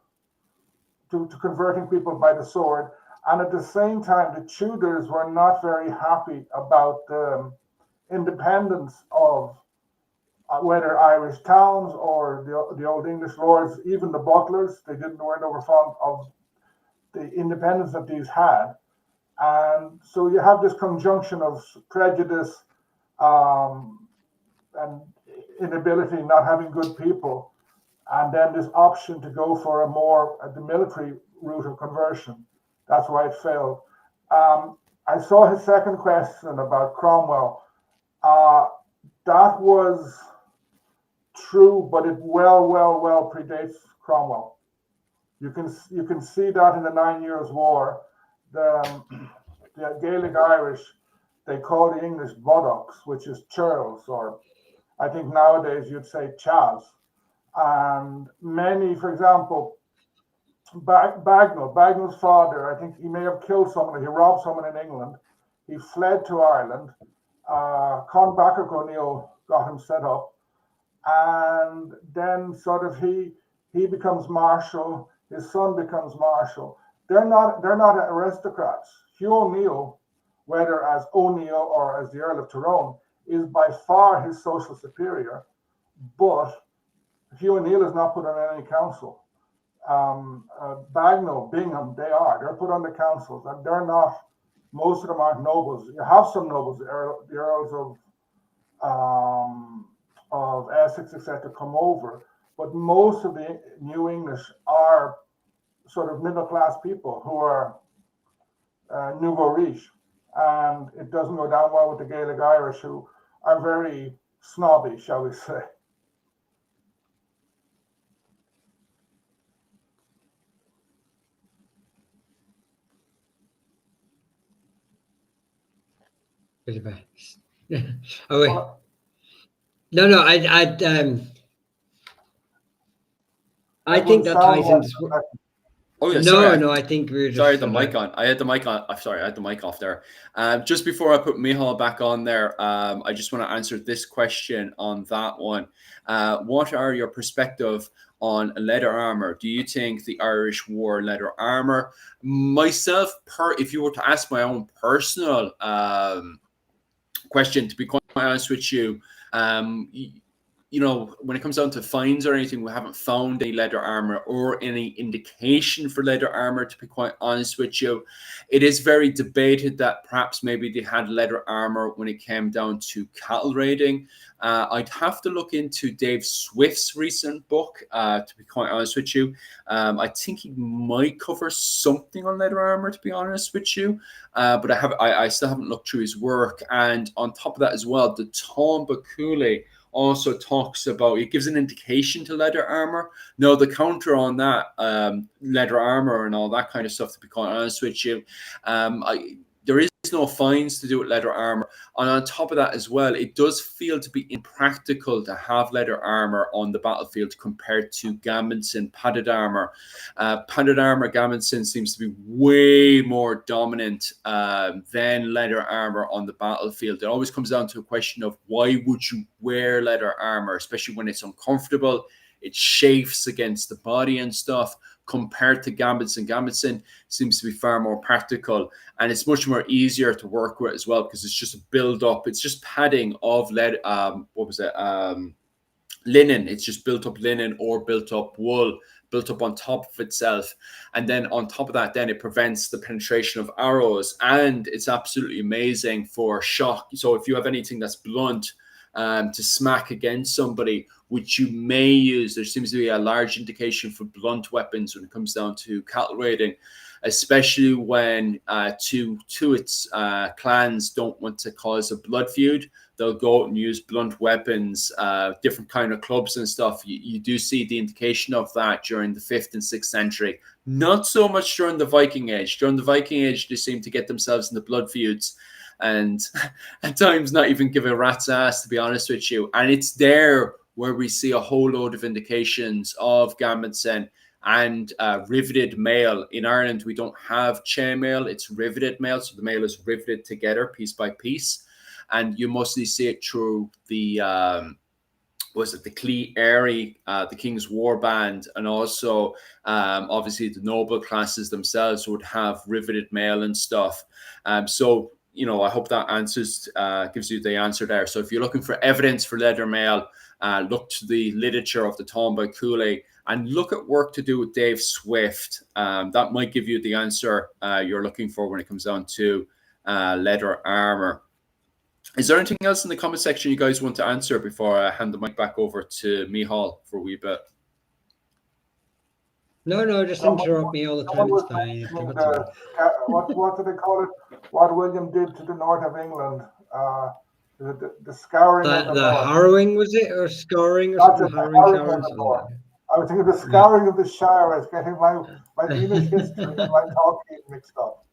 to converting people by the sword. And at the same time, the Tudors were not very happy about the independence of whether Irish towns or the Old English lords, even the butlers. They weren't over fond of the independence that these had. And so you have this conjunction of prejudice and inability, not having good people, and then this option to go for the military route of conversion. That's why it failed. I saw his second question about Cromwell. That was true, but it well predates Cromwell. You can see that in the 9 Years' War. The Gaelic Irish, they call the English buttocks, which is churls, or I think nowadays you'd say chavs. And many, for example, Bagnall's father, I think he may have killed someone, he robbed someone in England. He fled to Ireland. Con Bacach O'Neill got him set up. And then sort of he becomes marshal, his son becomes marshal. They're not aristocrats. Hugh O'Neill, whether as O'Neill or as the Earl of Tyrone, is by far his social superior, but Hugh O'Neill is not put on any council. Bagnall, Bingham, they're put on the councils, and they're not, most of them aren't nobles. You have some nobles, the Earls of Essex, etc., come over, but most of the New English are sort of middle-class people who are nouveau riche, and it doesn't go down well with the Gaelic Irish, who are very snobby, shall we say. Oh, no, I think that ties into. Oh yeah, no, I think we were just. Sorry, the mic on. I had the mic on. I'm sorry, I had the mic off there. Just before I put Micheál back on there, I just want to answer this question on that one. What are your perspective on leather armor? Do you think the Irish wore leather armor? Myself, if you were to ask my own personal question, to be quite honest with you, you know, when it comes down to finds or anything, we haven't found any leather armor or any indication for leather armor, to be quite honest with you. It is very debated that perhaps maybe they had leather armor when it came down to cattle raiding. I'd have to look into Dave Swift's recent book, to be quite honest with you. I think he might cover something on leather armor, to be honest with you. But I still haven't looked through his work. And on top of that as well, the Tomba Cooley also talks about, it gives an indication to leather armor. No, the counter on that, leather armor and all that kind of stuff, to be quite honest with you, there is no fines to do with leather armor. And on top of that as well, it does feel to be impractical to have leather armor on the battlefield compared to gambeson padded armor. Padded armor, gambeson seems to be way more dominant than leather armor on the battlefield. It always comes down to a question of why would you wear leather armor, especially when it's uncomfortable. it chafes against the body and stuff, compared to Gambitsen. Gambitsen seems to be far more practical, and it's much more easier to work with as well, because it's just a build up. It's just padding of linen. It's just built up linen or built up wool, built up on top of itself. And then on top of that, then it prevents the penetration of arrows, and it's absolutely amazing for shock. So if you have anything that's blunt, to smack against somebody, which you may use, there seems to be a large indication for blunt weapons when it comes down to cattle raiding, especially when two its clans don't want to cause a blood feud. They'll go out and use blunt weapons, different kind of clubs and stuff. You do see the indication of that during the 5th and 6th century. Not so much during the Viking Age. During the Viking Age, they seem to get themselves into blood feuds, and at times not even give a rat's ass, to be honest with you. And it's there where we see a whole load of indications of Gambitsen and riveted mail. In Ireland, we don't have chainmail, it's riveted mail. So the mail is riveted together piece by piece. And you mostly see it through the, the Clee Airy, the King's Warband, and also obviously the noble classes themselves would have riveted mail and stuff. So, you know, I hope that answers, gives you the answer there. So if you're looking for evidence for leather mail, look to the literature of the Táin Bó Cúailnge and look at work to do with Dave Swift. That might give you the answer you're looking for when it comes down to leather armor. Is there anything else in the comment section you guys want to answer before I hand the mic back over to Micheál for a wee bit? No, just interrupt me all the time. It's fine. What do they call it? What William did to the north of England? The scouring. The harrowing, was it? Or scouring or something? Harrowing. I was thinking the scouring of the Shire. I was getting my English history and my talking mixed up.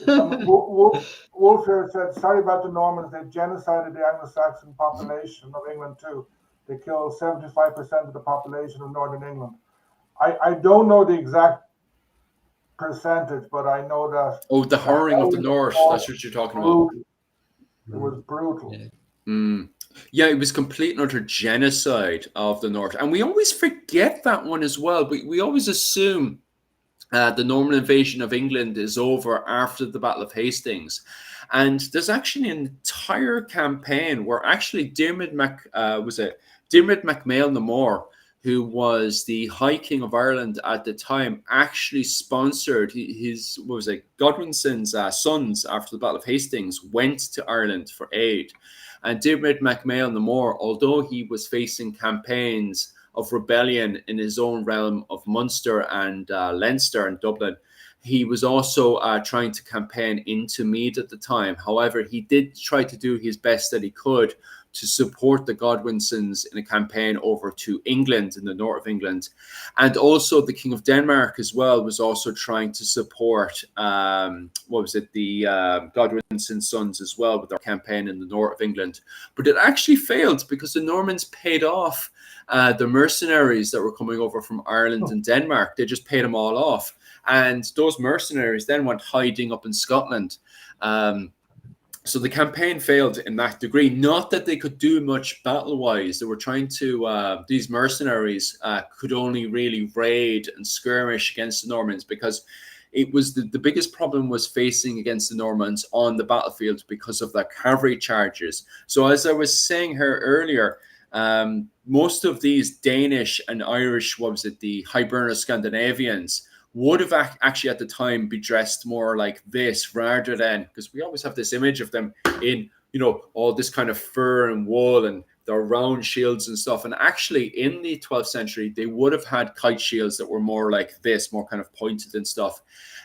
Wolf here said, sorry about the Normans, they genocided the Anglo-Saxon population of England too. They killed 75% of the population of Northern England. I don't know the exact percentage, but I know that... Oh, the harrowing of the North, that's what you're talking about. It was brutal. Yeah, it was complete and utter genocide of the North. And we always forget that one as well. We always assume the Norman invasion of England is over after the Battle of Hastings. And there's actually an entire campaign where actually Diarmid Mac Mael na Mór, who was the High King of Ireland at the time, actually sponsored his, Godwinson's sons after the Battle of Hastings went to Ireland for aid. And Diarmid Mac Mael na Mór, although he was facing campaigns of rebellion in his own realm of Munster and Leinster and Dublin, he was also trying to campaign into Meath at the time. However, he did try to do his best that he could to support the Godwinsons in a campaign over to England, in the north of England. And also the King of Denmark as well was also trying to support, the Godwinson sons as well with their campaign in the north of England. But it actually failed because the Normans paid off the mercenaries that were coming over from Ireland and Denmark. They just paid them all off. And those mercenaries then went hiding up in Scotland. So the campaign failed in that degree. Not that they could do much battle-wise. They were trying to, these mercenaries could only really raid and skirmish against the Normans, because it was the biggest problem was facing against the Normans on the battlefield because of their cavalry charges. So as I was saying here earlier, most of these Danish and Irish, the Hiberno-Scandinavians, would have actually at the time be dressed more like this, rather than, because we always have this image of them in, all this kind of fur and wool and their round shields and stuff. And actually in the 12th century, they would have had kite shields that were more like this, more kind of pointed and stuff.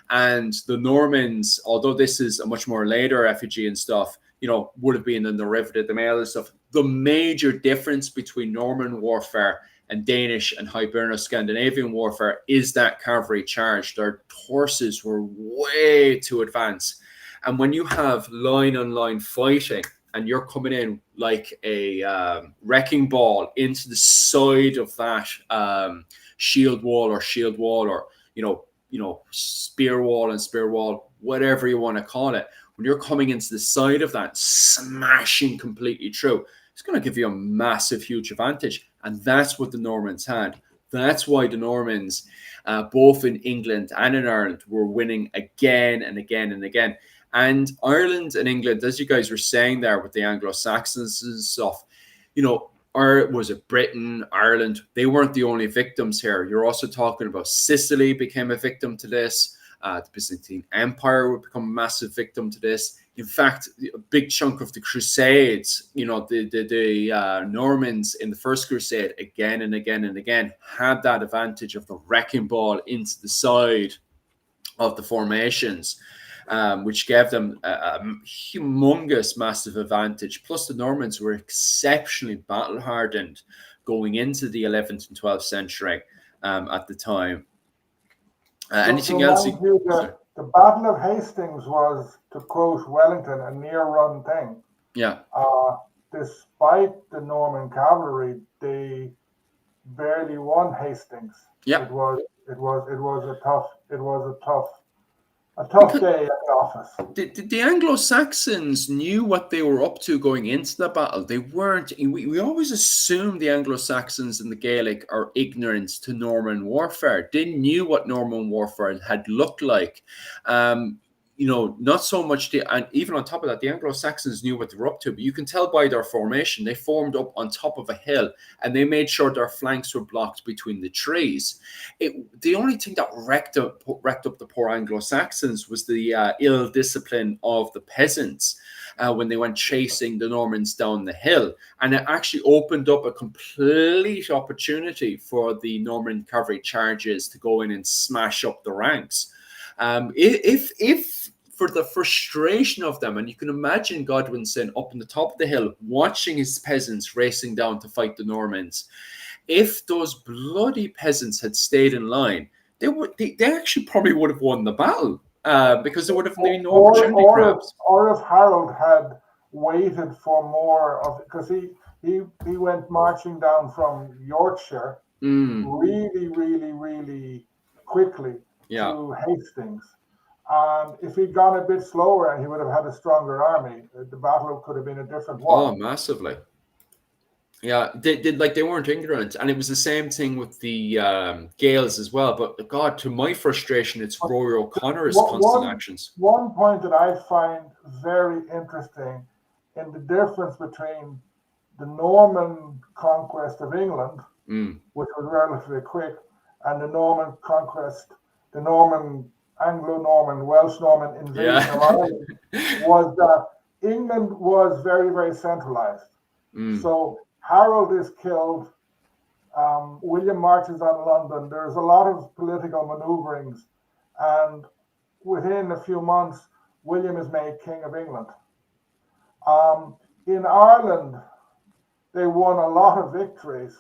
And the Normans, although this is a much more later effigy and stuff, would have been in the riveted the mail and stuff. The major difference between Norman warfare and Danish and Hiberno-Scandinavian warfare is that cavalry charge. Their horses were way too advanced. And when you have line-on-line fighting and you're coming in like a wrecking ball into the side of that shield wall or spear wall, whatever you want to call it, when you're coming into the side of that, smashing completely through, it's going to give you a massive, huge advantage. And that's what the Normans had. That's why the Normans, both in England and in Ireland, were winning again and again and again. And Ireland and England, as you guys were saying there with the Anglo-Saxons and stuff, you know, or was it Britain, Ireland? They weren't the only victims here. You're also talking about Sicily became a victim to this. The Byzantine Empire would become a massive victim to this. In fact, a big chunk of the Crusades, you know, the Normans in the First Crusade again and again and again had that advantage of the wrecking ball into the side of the formations. Which gave them a humongous, massive advantage. Plus, the Normans were exceptionally battle-hardened going into the 11th and 12th century at the time. Anything else? The Battle of Hastings was, to quote Wellington, a near-run thing. Yeah. Despite the Norman cavalry, they barely won Hastings. Yeah. It was a tough day at the office. The Anglo-Saxons knew what they were up to going into the battle. They weren't. We always assume the Anglo-Saxons and the Gaelic are ignorant to Norman warfare. They knew what Norman warfare had looked like. You know, not so much and even on top of that, the Anglo-Saxons knew what they were up to, but you can tell by their formation, they formed up on top of a hill and they made sure their flanks were blocked between the trees. The only thing that wrecked up the poor Anglo-Saxons was the ill discipline of the peasants when they went chasing the Normans down the hill. And it actually opened up a complete opportunity for the Norman cavalry charges to go in and smash up the ranks. If for the frustration of them, and you can imagine Godwinson up on the top of the hill watching his peasants racing down to fight the Normans, if those bloody peasants had stayed in line, they actually probably would have won the battle because there would have been no opportunity perhaps. Or if Harold had waited for more of it, because he went marching down from Yorkshire really, really, really quickly to Hastings. And if he'd gone a bit slower, he would have had a stronger army. The battle could have been a different one. Oh, massively. Yeah, they weren't ignorant, and it was the same thing with the Gaels as well. But God, to my frustration, it's Rory O'Connor's constant actions. One point that I find very interesting in the difference between the Norman conquest of England, which was relatively quick, and the Norman conquest, the Norman Anglo-Norman, Welsh-Norman invasion of Ireland, was that England was very, very centralized. So Harold is killed. William marches on London. There's a lot of political maneuverings. And within a few months, William is made King of England. In Ireland, they won a lot of victories.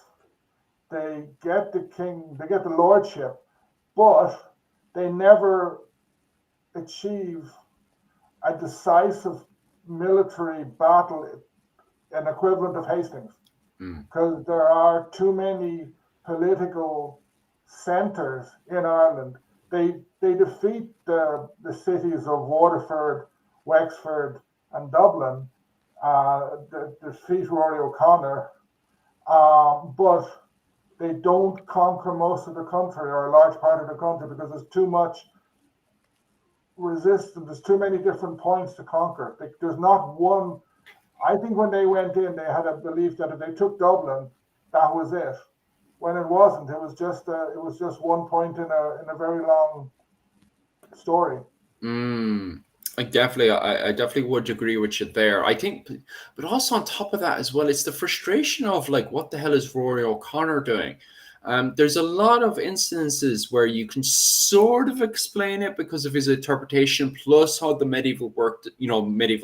They get the king, they get the lordship, but they never achieve a decisive military battle, an equivalent of Hastings, because there are too many political centers in Ireland. They defeat the cities of Waterford, Wexford, and Dublin. They defeat Rory O'Connor, but they don't conquer most of the country or a large part of the country because there's too much resistance. There's too many different points to conquer. There's not one. I think when they went in, they had a belief that if they took Dublin, that was it. When it wasn't, it was just one point in a very long story. I definitely would agree with you there. I think, but also on top of that as well, it's the frustration of like, what the hell is Rory O'Connor doing? There's a lot of instances where you can sort of explain it because of his interpretation, plus how the medieval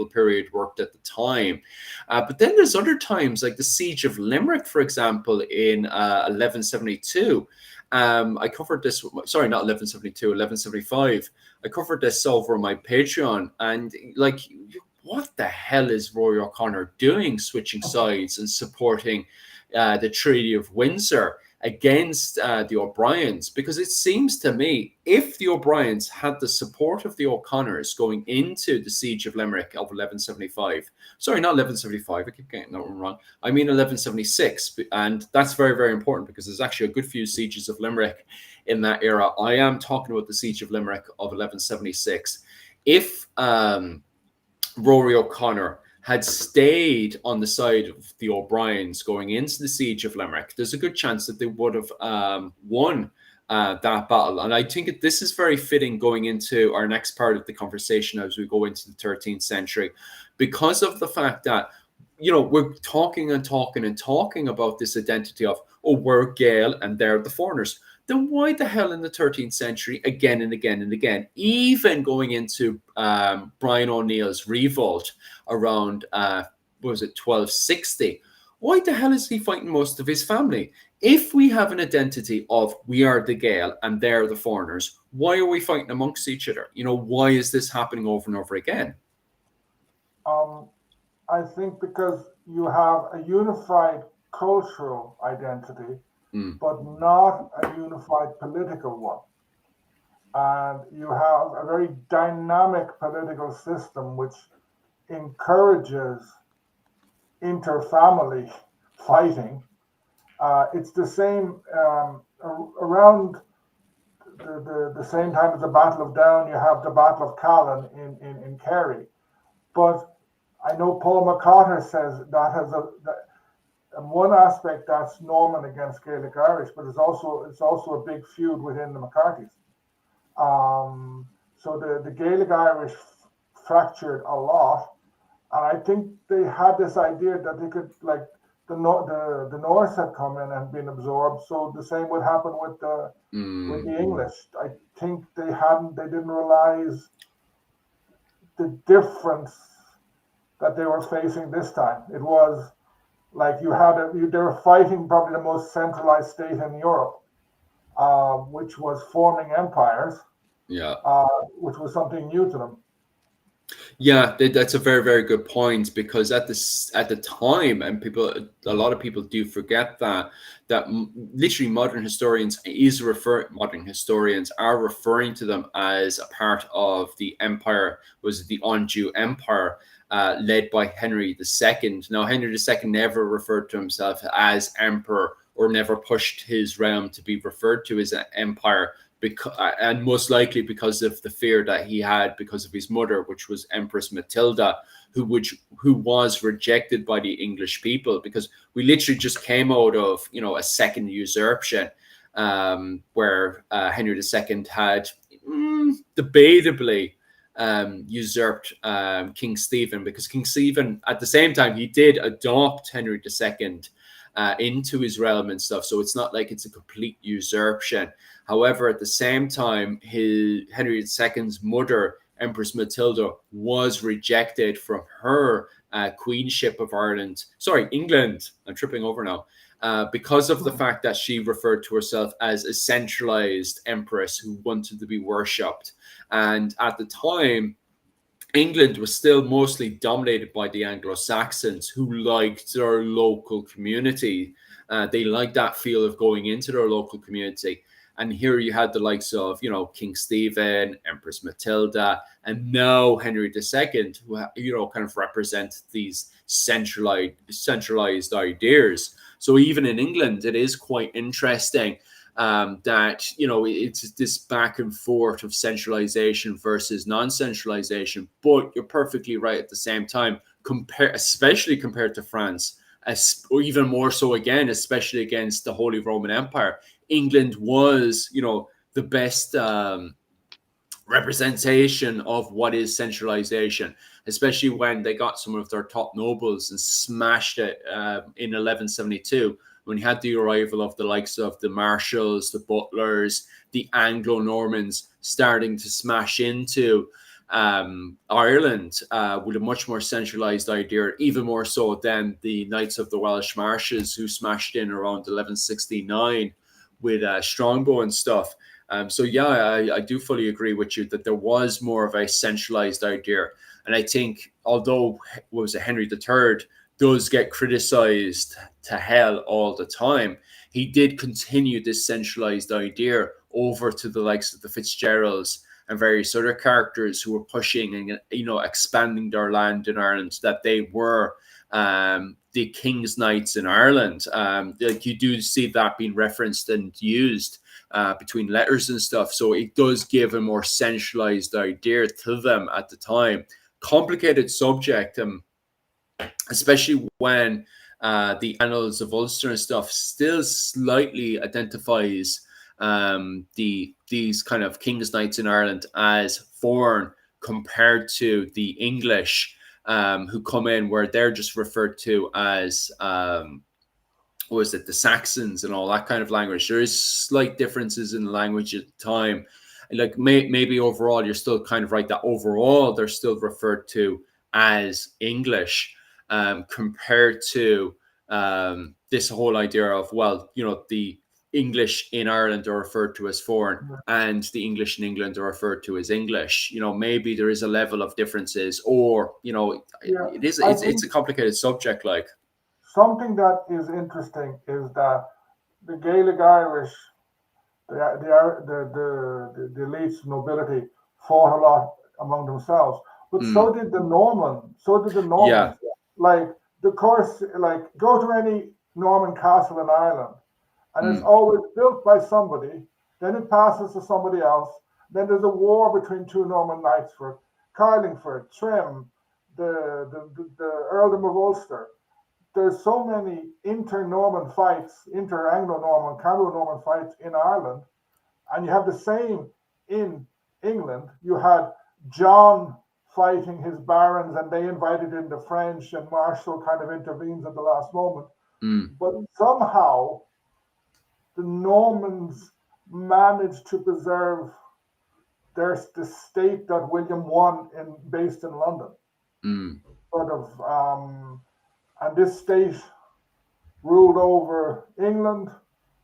period worked at the time. But then there's other times, like the Siege of Limerick, for example, in 1172. I covered this, sorry, not 1172, 1175. I covered this over on my Patreon, and like, what the hell is Rory O'Connor doing, switching sides and supporting the Treaty of Windsor? against the O'Briens, because it seems to me if the O'Briens had the support of the O'Connors going into the siege of Limerick of 1175, sorry, not 1175, I keep getting that one wrong, I mean 1176, and that's very, very important because there's actually a good few sieges of Limerick in that era. I am talking about the siege of Limerick of 1176. If Rory O'Connor had stayed on the side of the O'Briens going into the siege of Limerick, there's a good chance that they would have won that battle. And I think this is very fitting going into our next part of the conversation as we go into the 13th century, because of the fact that, you know, we're talking and talking and talking about this identity of, oh, we're Gael and they're the foreigners. Then why the hell in the 13th century, again and again and again, even going into Brian O'Neill's revolt around, what was it, 1260, why the hell is he fighting most of his family? If we have an identity of we are the Gael and they're the foreigners, why are we fighting amongst each other? You know, why is this happening over and over again? I think because you have a unified cultural identity, but not a unified political one. And you have a very dynamic political system which encourages inter-family fighting. It's the same around the same time as the Battle of Down, you have the Battle of Callan in Kerry. But I know Paul McCarter says that has one aspect that's Norman against Gaelic Irish, but it's also a big feud within the McCartys. So the Gaelic Irish fractured a lot, and I think they had this idea that they could, like, the Norse had come in and been absorbed, so the same would happen with the English. I think they didn't realize the difference that they were facing this time. It was like they were fighting probably the most centralized state in Europe, which was forming empires. Yeah. Which was something new to them. Yeah, that's a very, very good point, because at the time, and a lot of people do forget that literally modern historians are referring to them as a part of the empire, was the Anjou Empire, led by Henry II. Now, Henry II never referred to himself as emperor, or never pushed his realm to be referred to as an empire, and most likely because of the fear that he had because of his mother, which was Empress Matilda, who was rejected by the English people, because we literally just came out of, you know, a second usurpation, where Henry II had debatably usurped King Stephen, because King Stephen at the same time he did adopt Henry II into his realm and stuff, so it's not like it's a complete usurpation. However, at the same time, Henry II's mother, Empress Matilda, was rejected from her queenship of England. I'm tripping over now. Because of the fact that she referred to herself as a centralized empress who wanted to be worshipped. And at the time, England was still mostly dominated by the Anglo-Saxons, who liked their local community. They liked that feel of going into their local community. And here you had the likes of, you know, King Stephen, Empress Matilda, and now Henry II, who, you know, kind of represent these centralized ideas. So even in England, it is quite interesting that, you know, it's this back and forth of centralization versus non-centralization. But you're perfectly right at the same time, especially compared to France, or even more so again, especially against the Holy Roman Empire. England was, you know, the best representation of what is centralization, especially when they got some of their top nobles and smashed it in 1172, when you had the arrival of the likes of the Marshals, the Butlers, the Anglo-Normans starting to smash into Ireland with a much more centralized idea, even more so than the Knights of the Welsh Marches, who smashed in around 1169 with Strongbow and stuff. So yeah, I do fully agree with you that there was more of a centralized idea. And I think, although Henry III does get criticized to hell all the time, he did continue this centralized idea over to the likes of the Fitzgeralds and various other characters who were pushing and, you know, expanding their land in Ireland, that they were the King's Knights in Ireland. Like, you do see that being referenced and used between letters and stuff. So it does give a more centralized idea to them at the time. Complicated subject, especially when the Annals of Ulster and stuff still slightly identifies these kind of King's Knights in Ireland as foreign compared to the English who come in, where they're just referred to as was it the Saxons and all that kind of language. There is slight differences in the language at the time. Like maybe overall you're still kind of right that overall they're still referred to as English compared to this whole idea of, well, you know, the English in Ireland are referred to as foreign and the English in England are referred to as English. You know, maybe there is a level of differences, or, you know, it's a complicated subject. Like, something that is interesting is that the Gaelic Irish, the elites, nobility, fought a lot among themselves, but so did the Normans. Yeah. Like, the course, like, go to any Norman castle in Ireland, and it's always built by somebody, then it passes to somebody else, then there's a war between two Norman knights for Carlingford, Trim, the Earldom of Ulster. There's so many inter-Norman fights, inter-Anglo-Norman, Anglo-Norman fights in Ireland, and you have the same in England. You had John fighting his barons, and they invited in the French, and Marshall kind of intervenes at the last moment. But somehow the Normans managed to preserve the state that William won based in London. Sort of, and this state ruled over England,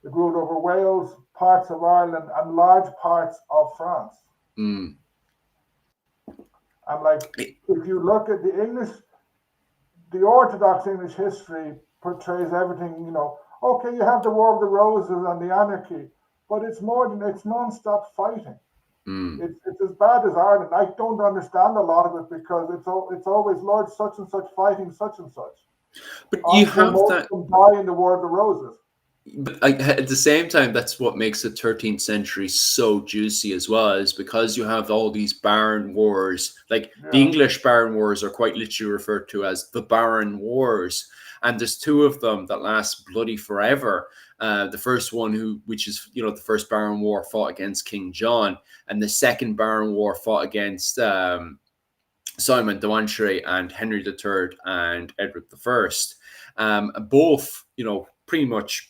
it ruled over Wales, parts of Ireland, and large parts of France. And like, if you look at the English, the Orthodox English history portrays everything, you know, okay, you have the War of the Roses and the anarchy, but it's more than, it's non-stop fighting. It's as bad as Ireland. I don't understand a lot of it because it's always Lord such and such fighting such and such. But you have that die in the War of the Roses. But at the same time, that's what makes the 13th century so juicy as well, is because you have all these Baron Wars. Like, the English Baron Wars are quite literally referred to as the Baron Wars, and there's two of them that last bloody forever. The first one, which is, you know, the first Baron War fought against King John, and the second Baron War fought against Simon de Montfort and Henry III and Edward I. Both, you know, pretty much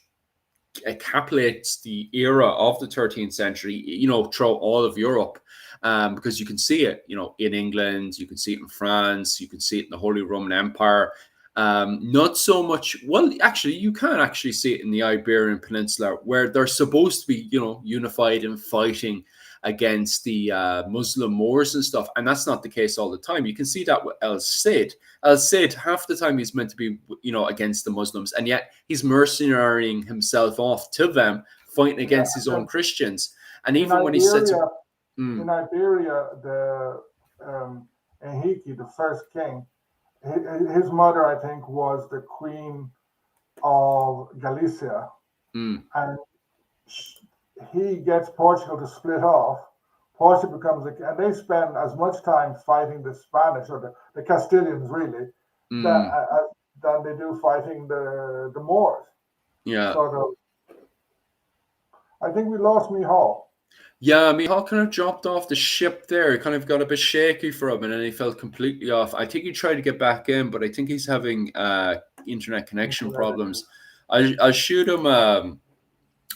encapsulates the era of the 13th century, you know, throughout all of Europe, because you can see it, you know, in England, you can see it in France, you can see it in the Holy Roman Empire. Not so much, well, actually, you can actually see it in the Iberian Peninsula, where they're supposed to be, you know, unified and fighting against the Muslim Moors and stuff, and that's not the case all the time. You can see that with El Cid. El Cid, half the time he's meant to be, you know, against the Muslims, and yet he's mercenarying himself off to them, fighting against his own Christians. And even when he said in Iberia, the Enrique, the first king, his mother, I think, was the Queen of Galicia, and he gets Portugal to split off. Portugal becomes and they spend as much time fighting the Spanish or the Castilians, really, than they do fighting the Moors. Yeah. Sort of. I think we lost Micheál. Yeah, Micheál kind of dropped off the ship there. It kind of got a bit shaky for him, and then he fell completely off. I think he tried to get back in, but I think he's having internet connection problems. I'll shoot him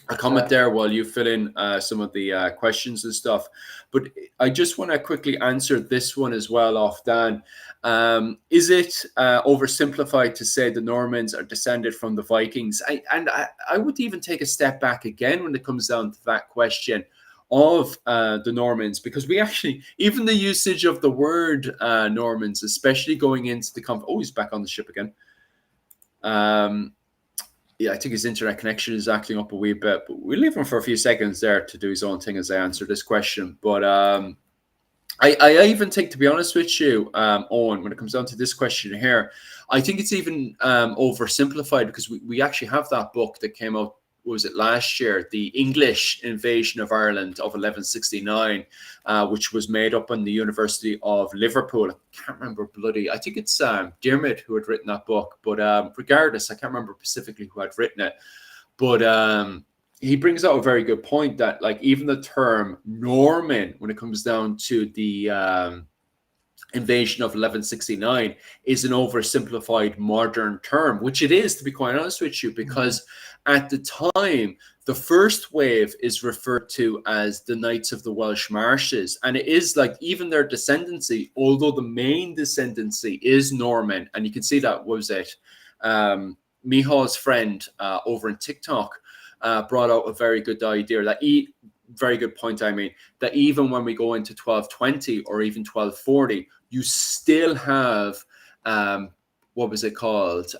a comment there while you fill in some of the questions and stuff. But I just want to quickly answer this one as well off Dan. Is it oversimplified to say the Normans are descended from the Vikings? I would even take a step back again when it comes down to that question of the Normans, because we actually, even the usage of the word Normans, especially going into the he's back on the ship again. Yeah, I think his internet connection is acting up a wee bit, but we'll leave him for a few seconds there to do his own thing as I answer this question. But I even think, to be honest with you, Owen, when it comes down to this question here, I think it's even oversimplified, because we actually have that book that came out, what was it, last year, The English Invasion of Ireland of 1169, which was made up on the University of Liverpool. I can't remember I think it's Diarmid who had written that book, but regardless, I can't remember specifically who had written it. But he brings out a very good point that, like, even the term Norman, when it comes down to the invasion of 1169, is an oversimplified modern term, which it is, to be quite honest with you, because at the time, the first wave is referred to as the Knights of the Welsh Marches. And it is like, even their descendancy, although the main descendancy is Norman, and you can see that, was it, Mihal's friend over in TikTok brought out a very good idea, that very good point, I mean, that even when we go into 1220 or even 1240, you still have, what was it called,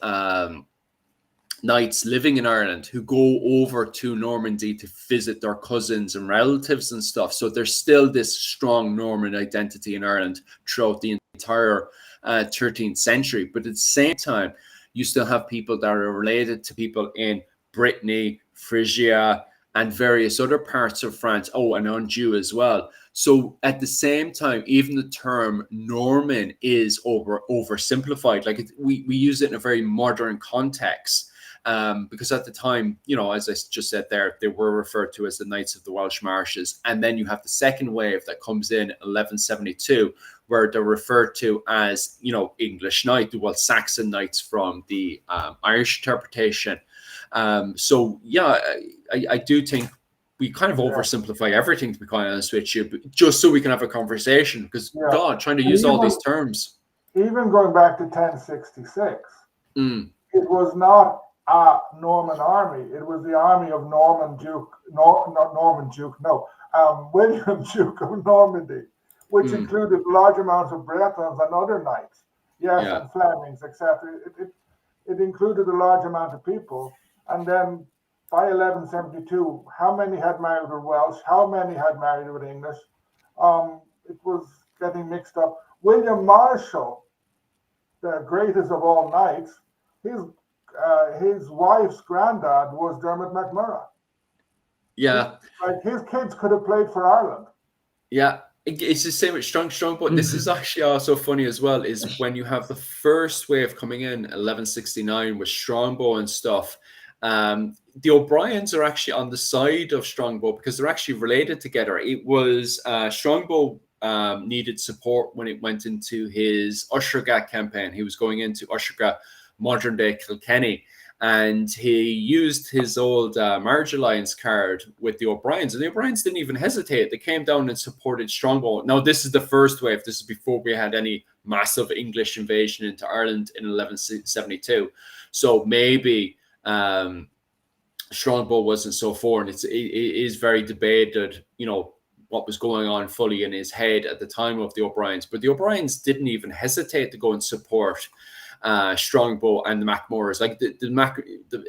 knights living in Ireland who go over to Normandy to visit their cousins and relatives and stuff. So there's still this strong Norman identity in Ireland throughout the entire 13th century. But at the same time, you still have people that are related to people in Brittany, Frisia, and various other parts of France. Oh, and Anjou as well. So at the same time, even the term Norman is oversimplified. Like, we use it in a very modern context, because at the time, you know, as I just said there, they were referred to as the Knights of the Welsh Marches. And then you have the second wave that comes in 1172, where they're referred to as, you know, English Knight, well, Saxon Knights from the Irish interpretation. So yeah, I do think we kind of oversimplify everything, to be quite honest with you, but just so we can have a conversation, because God, trying to use all these terms. Even going back to 1066, it was not a Norman army. It was the army of William Duke of Normandy, which included large amounts of Bretons and other knights, and Flemings, etc. It included a large amount of people. And then by 1172, how many had married with Welsh? How many had married with English? It was getting mixed up. William Marshall, the greatest of all knights, his wife's granddad was Dermot MacMurrough. Yeah. Like, his kids could have played for Ireland. Yeah. It's the same with Strongbow. This is actually also funny as well, is when you have the first wave coming in 1169 with Strongbow and stuff. The O'Briens are actually on the side of Strongbow because they're actually related together. It was Strongbow needed support when it went into his Usherga campaign. He was going into Usherga, modern day Kilkenny, and he used his old marriage alliance card with the O'Briens, and the O'Briens didn't even hesitate. They came down and supported Strongbow. Now, this is the first wave. This is before we had any massive English invasion into Ireland in 1172. So maybe Strongbow wasn't so for, and it is very debated, you know, what was going on fully in his head at the time of the O'Briens. But the O'Briens didn't even hesitate to go and support Strongbow and the MacMorrows, like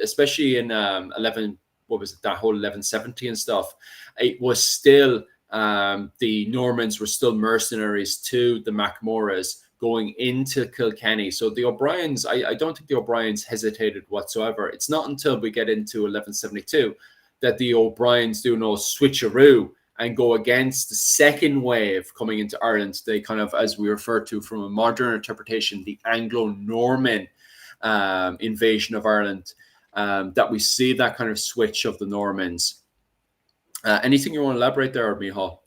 especially in 1170 and stuff. It was still the Normans were still mercenaries to the MacMorrows going into Kilkenny. So the O'Briens, I don't think the O'Briens hesitated whatsoever. It's not until we get into 1172 that the O'Briens do no switcheroo and go against the second wave coming into Ireland. They kind of, as we refer to from a modern interpretation, the Anglo-Norman invasion of Ireland, that we see that kind of switch of the Normans. Anything you want to elaborate there, Michal?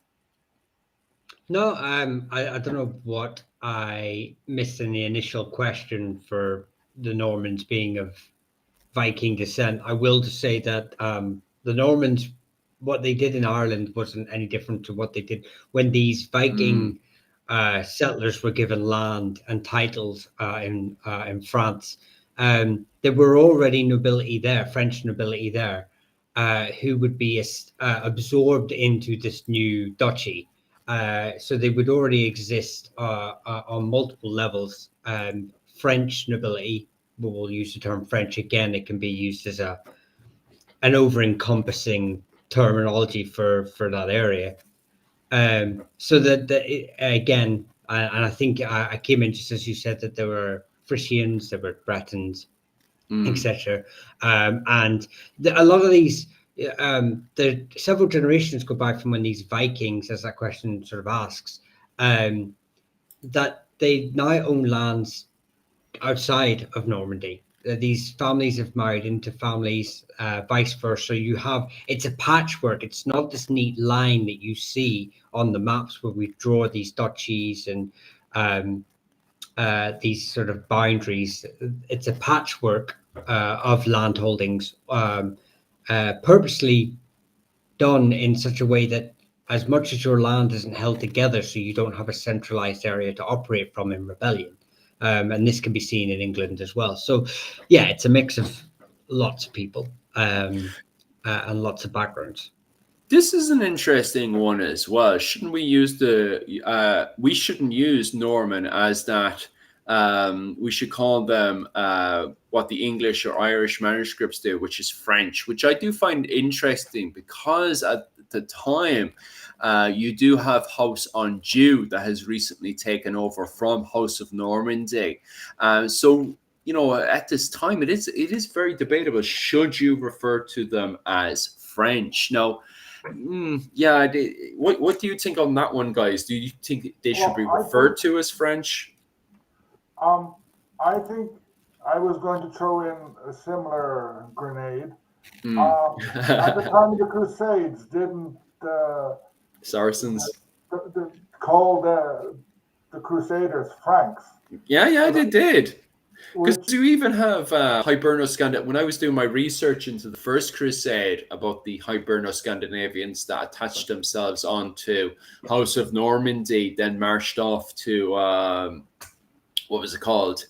No, I don't know what I missed in the initial question for the Normans being of Viking descent. I will just say that the Normans, what they did in Ireland wasn't any different to what they did when these Viking settlers were given land and titles in France. There were already nobility there, French nobility there, who would be absorbed into this new duchy. So they would already exist on multiple levels. French nobility we'll use the term French again, it can be used as an over-encompassing terminology for that area. So that again, and I think I came in just as you said that there were Frisians, there were Bretons, etc. And a lot of these, the several generations go back from when these Vikings, as that question sort of asks, that they now own lands outside of Normandy. These families have married into families, vice versa. You have, it's a patchwork. It's not this neat line that you see on the maps where we draw these duchies and these sort of boundaries. It's a patchwork of land holdings, purposely done in such a way that as much as your land isn't held together, so you don't have a centralized area to operate from in rebellion. And this can be seen in England as well. So, yeah, it's a mix of lots of people and lots of backgrounds. This is an interesting one as well. Shouldn't we use we shouldn't use Norman as that. We should call them what the English or Irish manuscripts do, which is French, which I do find interesting because at the time, you do have House Anjou that has recently taken over from House of Normandy. So, you know, at this time, it is very debatable. Should you refer to them as French? Now, yeah, what do you think on that one, guys? Do you think they should be referred to as French? I think I was going to throw in a similar grenade. At the time of the Crusades, didn't Saracens call the Crusaders Franks? Yeah, they did. Because you even have Hiberno-Scandinavians. When I was doing my research into the First Crusade about the Hiberno-Scandinavians that attached themselves onto House of Normandy, then marched off to what was it called?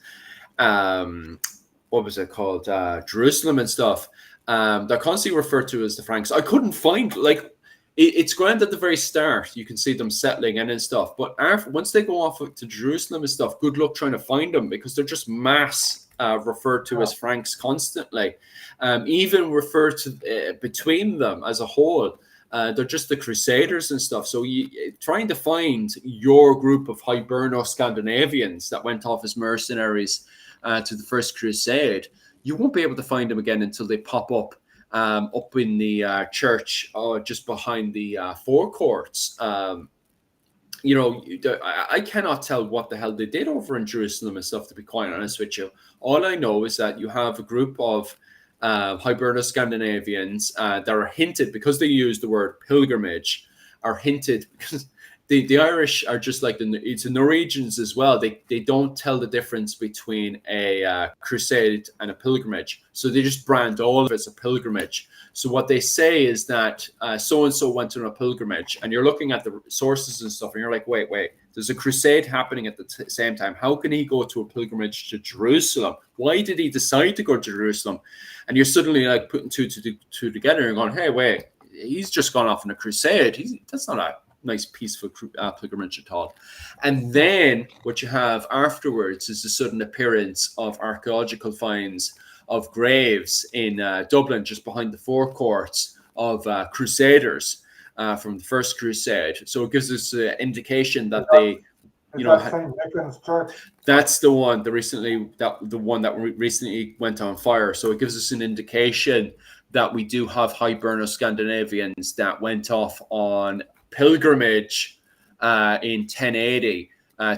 Jerusalem and stuff. They're constantly referred to as the Franks. I couldn't find, like, it's grand at the very start. You can see them settling in and stuff. But once they go off to Jerusalem and stuff, good luck trying to find them because they're just mass referred to as Franks constantly. Even referred to between them as a whole. They're just the Crusaders and stuff. So trying to find your group of Hiberno-Scandinavians that went off as mercenaries to the First Crusade, you won't be able to find them again until they pop up in the church just behind the forecourts. You know, I cannot tell what the hell they did over in Jerusalem and stuff, to be quite honest with you. All I know is that you have a group of Hiberno-Scandinavians that are hinted, because they use the word pilgrimage, are hinted because the Irish are just like it's the Norwegians as well. They don't tell the difference between a crusade and a pilgrimage. So they just brand all of it as a pilgrimage. So what they say is that so-and-so went on a pilgrimage, and you're looking at the sources and stuff, and you're like, wait, there's a crusade happening at the same time. How can he go to a pilgrimage to Jerusalem? Why did he decide to go to Jerusalem? And you're suddenly like putting two together and going, hey, wait, he's just gone off on a crusade. That's not a nice peaceful pilgrimage at all. And then what you have afterwards is the sudden appearance of archaeological finds of graves in Dublin, just behind the forecourts of Crusaders from the First Crusade. So it gives us an indication that they, you know, St. Nicholas Church. That's the one the one that recently went on fire. So it gives us an indication that we do have Hiberno-Scandinavians that went off on pilgrimage in 1080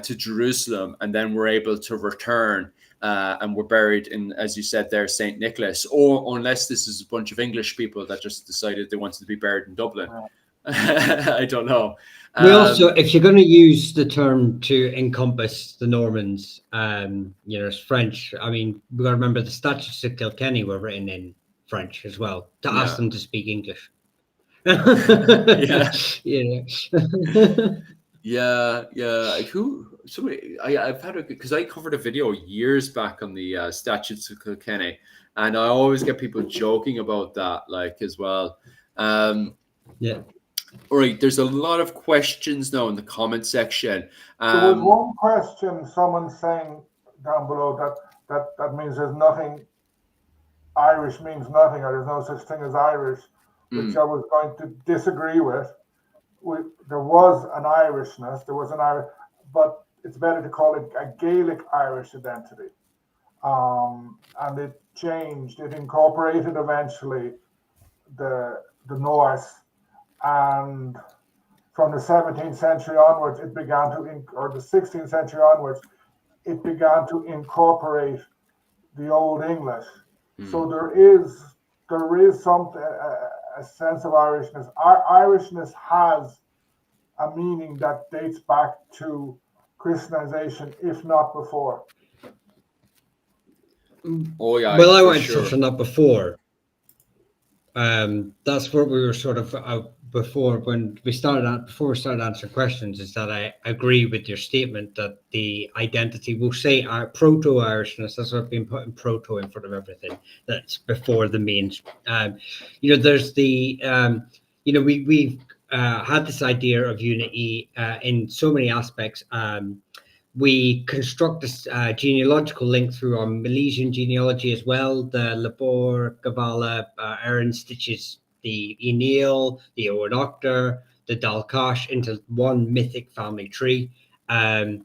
to Jerusalem, and then were able to return and were buried in, as you said there, St. Nicholas, or unless this is a bunch of English people that just decided they wanted to be buried in Dublin. I don't know. We also, if you're going to use the term to encompass the Normans, you know, it's French. I mean, we got to remember the statutes of Kilkenny were written in French as well, to ask them to speak English. I've had because I covered a video years back on the statutes of Kilkenny, and I always get people joking about that, like, as well. All right, there's a lot of questions now in the comment section. There was one question, someone saying down below that that means there's nothing. Irish means nothing, or there's no such thing as Irish, which I was going to disagree with. There was an Irishness, but it's better to call it a Gaelic Irish identity. And it changed. It incorporated eventually the Norse, and from the 17th century onwards, it began to, or the 16th century onwards, it began to incorporate the Old English. So there is something, a sense of Irishness. Irishness has a meaning that dates back to Christianization, if not before. Oh yeah. Well, I went touch on that before. That's what we were sort of before we started answering questions, is that I agree with your statement that the identity, we'll say proto-Irishness, that's what I've been putting proto in front of everything, that's before the means. There's the we've had this idea of unity in so many aspects. We construct this genealogical link through our Milesian genealogy as well. The Labor, Gavala, Aaron stitches the Enil, the Oanoctor, the Dalcash into one mythic family tree. So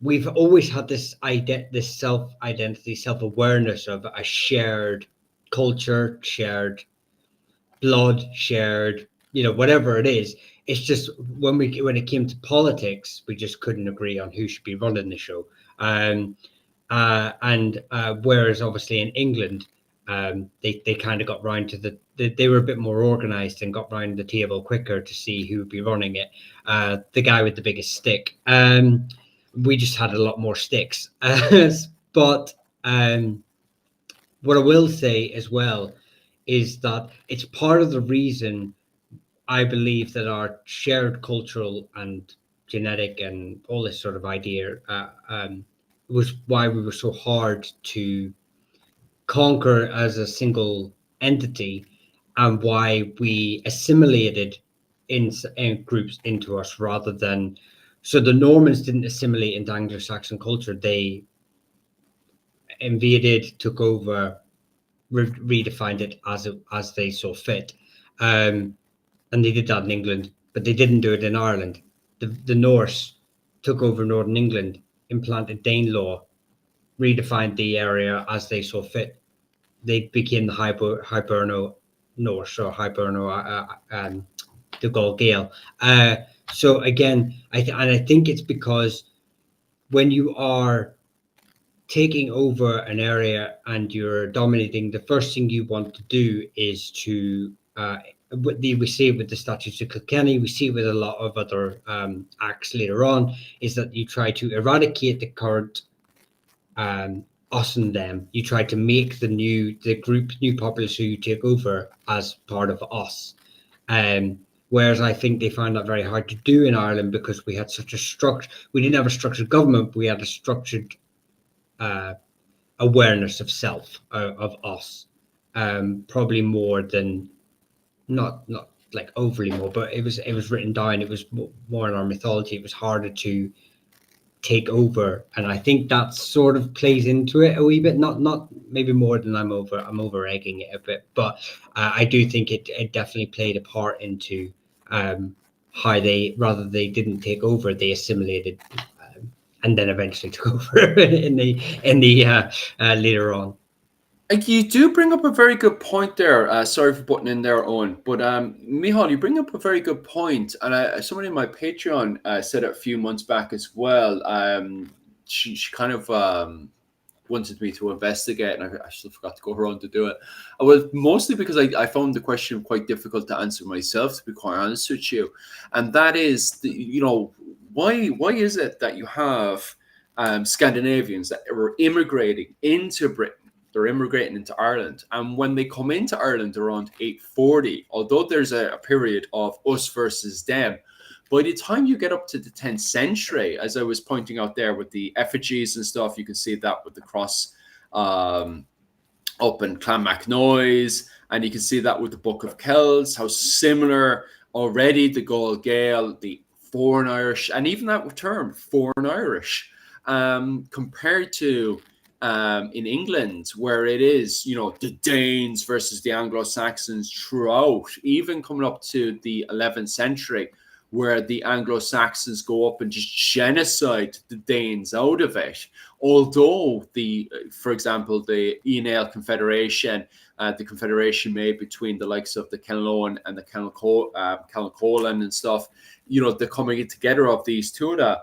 we've always had this self-identity, self-awareness of a shared culture, shared blood, shared, whatever it is. It's just when it came to politics, we just couldn't agree on who should be running the show. Whereas obviously in England, they kind of got round to they were a bit more organized and got round the table quicker to see who would be running it. The guy with the biggest stick. We just had a lot more sticks. But what I will say as well is that it's part of the reason I believe that our shared cultural and genetic and all this sort of idea was why we were so hard to conquer as a single entity, and why we assimilated in groups into us rather than. So the Normans didn't assimilate into Anglo-Saxon culture. They invaded, took over, redefined it as they saw fit. And they did that in England, but they didn't do it in Ireland. The Norse took over Northern England, implanted Danelaw, redefined the area as they saw fit. They became the Hiberno Norse, or Hiberno the Gaul Gael. So again, I think it's because when you are taking over an area and you're dominating, the first thing you want to do is to we see it with the Statutes of Kilkenny, we see it with a lot of other acts later on, is that you try to eradicate the current us and them. You try to make the new populace who you take over as part of us. Whereas I think they found that very hard to do in Ireland, because we had such a we didn't have a structured government, we had a structured awareness of self, of us, probably more than, not like overly more, but it was written down. It was more in our mythology. It was harder to take over, and I think that sort of plays into it a wee bit. Not maybe more than I'm over egging it a bit, but I do think it definitely played a part into how they didn't take over, they assimilated, and then eventually took over in the later on. You do bring up a very good point there. Sorry for putting in there, Owen. But Micheál, you bring up a very good point. And somebody in my Patreon said it a few months back as well. She kind of wanted me to investigate, and I still forgot to go around to do it. Well, mostly because I found the question quite difficult to answer myself, to be quite honest with you. And that is, why is it that you have Scandinavians that were immigrating into Britain? They're immigrating into Ireland, and when they come into Ireland around 840, although there's a period of us versus them, by the time you get up to the 10th century, as I was pointing out there with the effigies and stuff, you can see that with the cross up in Clonmacnoise, and you can see that with the Book of Kells, how similar already the Gaul Gael, the Foreign Irish, and even that term, Foreign Irish, compared to in England, where it is, the Danes versus the Anglo-Saxons throughout, even coming up to the 11th century, where the Anglo-Saxons go up and just genocide the Danes out of it. Although for example, the Ionale Confederation, the confederation made between the likes of the Kenloan and the Calcollan and stuff, the coming together of these Tuatha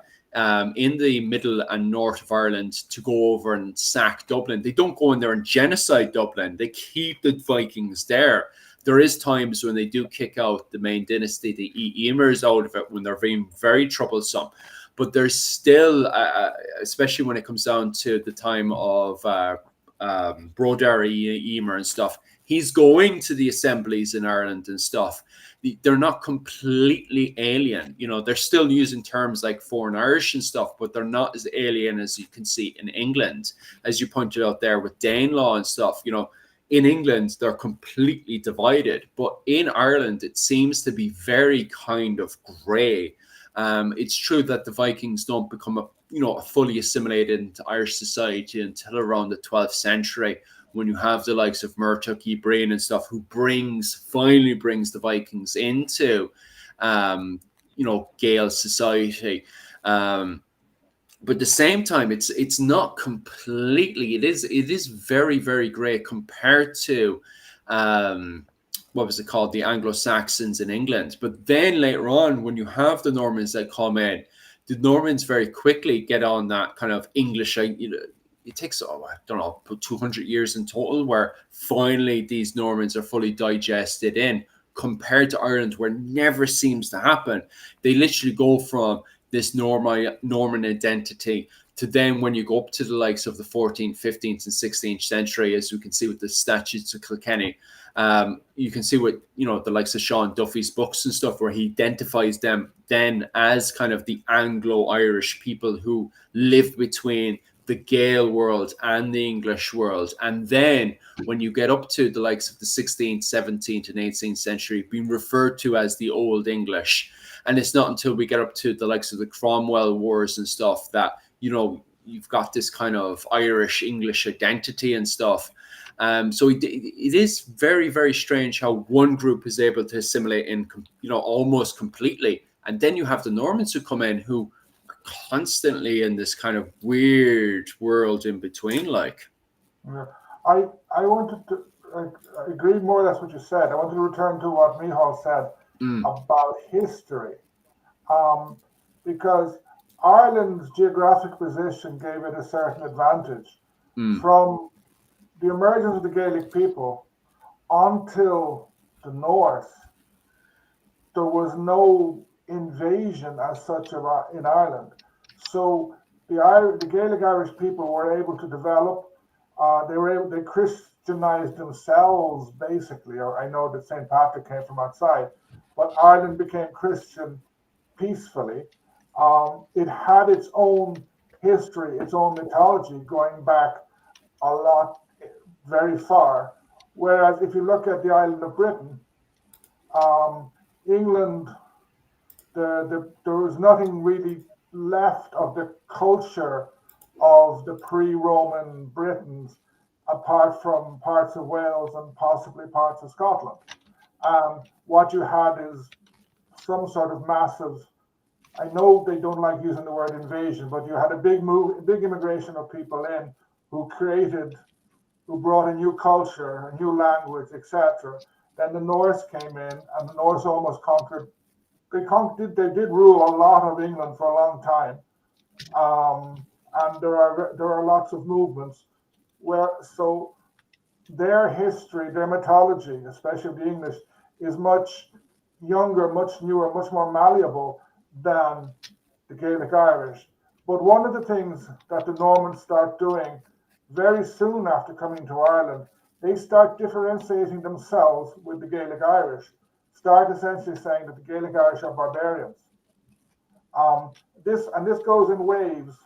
in the middle and north of Ireland to go over and sack Dublin. They don't go in there and genocide Dublin. They keep the Vikings there. There is times when they do kick out the main dynasty, the Eamirs, out of it when they're being very troublesome. But there's still, especially when it comes down to the time of Brodar Eamer and stuff, he's going to the assemblies in Ireland and stuff. They're not completely alien. They're still using terms like foreign Irish and stuff, but they're not as alien as you can see in England, as you pointed out there with Danelaw and stuff. In England, they're completely divided, but in Ireland, it seems to be very kind of grey. It's true that the Vikings don't become fully assimilated into Irish society until around the 12th century, when you have the likes of Murtagh Ibrahim and stuff, who finally brings the Vikings into, Gael society. But at the same time, it's not completely. It is very, very great compared to what was it called, the Anglo-Saxons in England. But then later on, when you have the Normans that come in, the Normans very quickly get on that kind of English. It takes, I don't know, 200 years in total, where finally these Normans are fully digested in, compared to Ireland, where it never seems to happen. They literally go from this Norman identity to then, when you go up to the likes of the 14th, 15th, and 16th century, as we can see with the statutes of Kilkenny, you can see with the likes of Sean Duffy's books and stuff, where he identifies them then as kind of the Anglo-Irish people who lived between the Gael world and the English world. And then when you get up to the likes of the 16th, 17th, and 18th century, being referred to as the Old English. And it's not until we get up to the likes of the Cromwell Wars and stuff that, you've got this kind of Irish-English identity and stuff. So it is very, very strange how one group is able to assimilate in, almost completely. And then you have the Normans who come in, who are constantly in this kind of weird world in between, like. Yeah. I wanted to I agree more or less what you said. I wanted to return to what Micheál said about history, because Ireland's geographic position gave it a certain advantage. From the emergence of the Gaelic people until the north, there was no invasion as such in Ireland. So the Gaelic Irish people were able to develop. They Christianized themselves, basically. Or I know that St. Patrick came from outside, but Ireland became Christian peacefully. It had its own history, its own mythology, going back a lot, very far. Whereas if you look at the island of Britain, England, there was nothing really left of the culture of the pre-Roman Britons, apart from parts of Wales and possibly parts of Scotland. What you had is some sort of massive, I know they don't like using the word invasion, but you had a big immigration of people in who brought a new culture, a new language, etc. Then the Norse came in, and the Norse almost conquered. They did rule a lot of England for a long time, and there are lots of movements so their history, their mythology, especially the English, is much younger, much newer, much more malleable than the Gaelic Irish. But one of the things that the Normans start doing very soon after coming to Ireland, they start differentiating themselves with the Gaelic Irish, start essentially saying that the Gaelic Irish are barbarians. This goes in waves,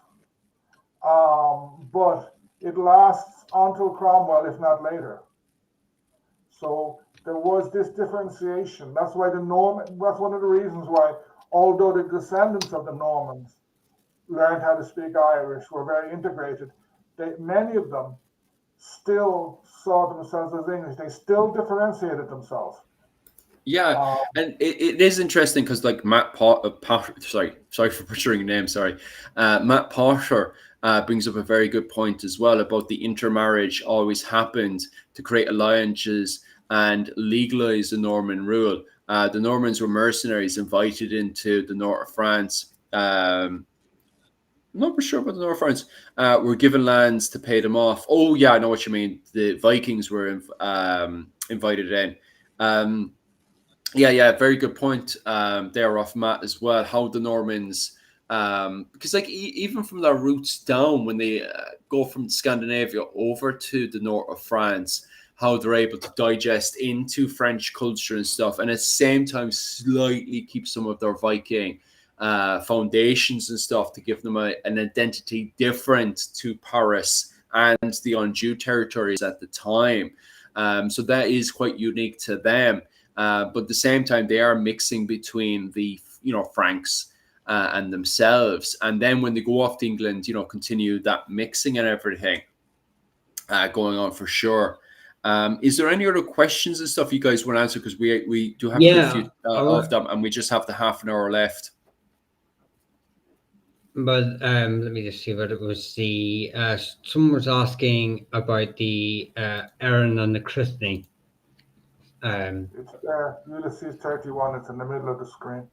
but it lasts until Cromwell, if not later. So there was this differentiation. That's why that's one of the reasons why, although the descendants of the Normans learned how to speak Irish, were very integrated. Many of them still saw themselves as English. They still differentiated themselves. Yeah, and it is interesting because like Matt Potter, sorry for butchering your name, sorry, Matt Potter brings up a very good point as well about the intermarriage always happened to create alliances and legalize the Norman rule. The Normans were mercenaries invited into the north of France. I'm not for sure about the north of France. Were given lands to pay them off. Oh yeah, I know what you mean. The Vikings were invited in. Yeah, very good point there off Matt as well. How the Normans, because like even from their roots down, when they go from Scandinavia over to the north of France, how they're able to digest into French culture and stuff, and at the same time slightly keep some of their Viking foundations and stuff to give them an identity different to Paris and the Anjou territories at the time. So that is quite unique to them. But at the same time, they are mixing between the Franks and themselves, and then when they go off to England, continue that mixing and everything going on for sure. Is there any other questions and stuff you guys want to answer? Because we do have a few of them, and we just have the half an hour left. But let me just see what it was. Someone was asking about the Erin and the Christney. It's there, Ulysses 31. It's in the middle of the screen.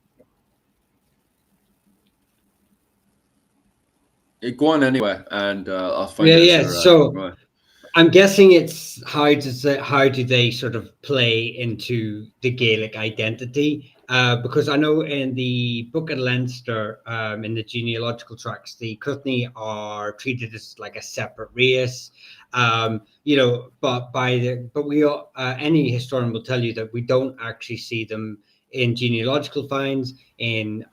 Go on anyway, and I'll find it. Yeah. So I'm guessing it's how do they sort of play into the Gaelic identity? Because I know in the Book of Leinster, in the genealogical tracts, the Cruithne are treated as like a separate race. But any historian will tell you that we don't actually see them in genealogical finds, in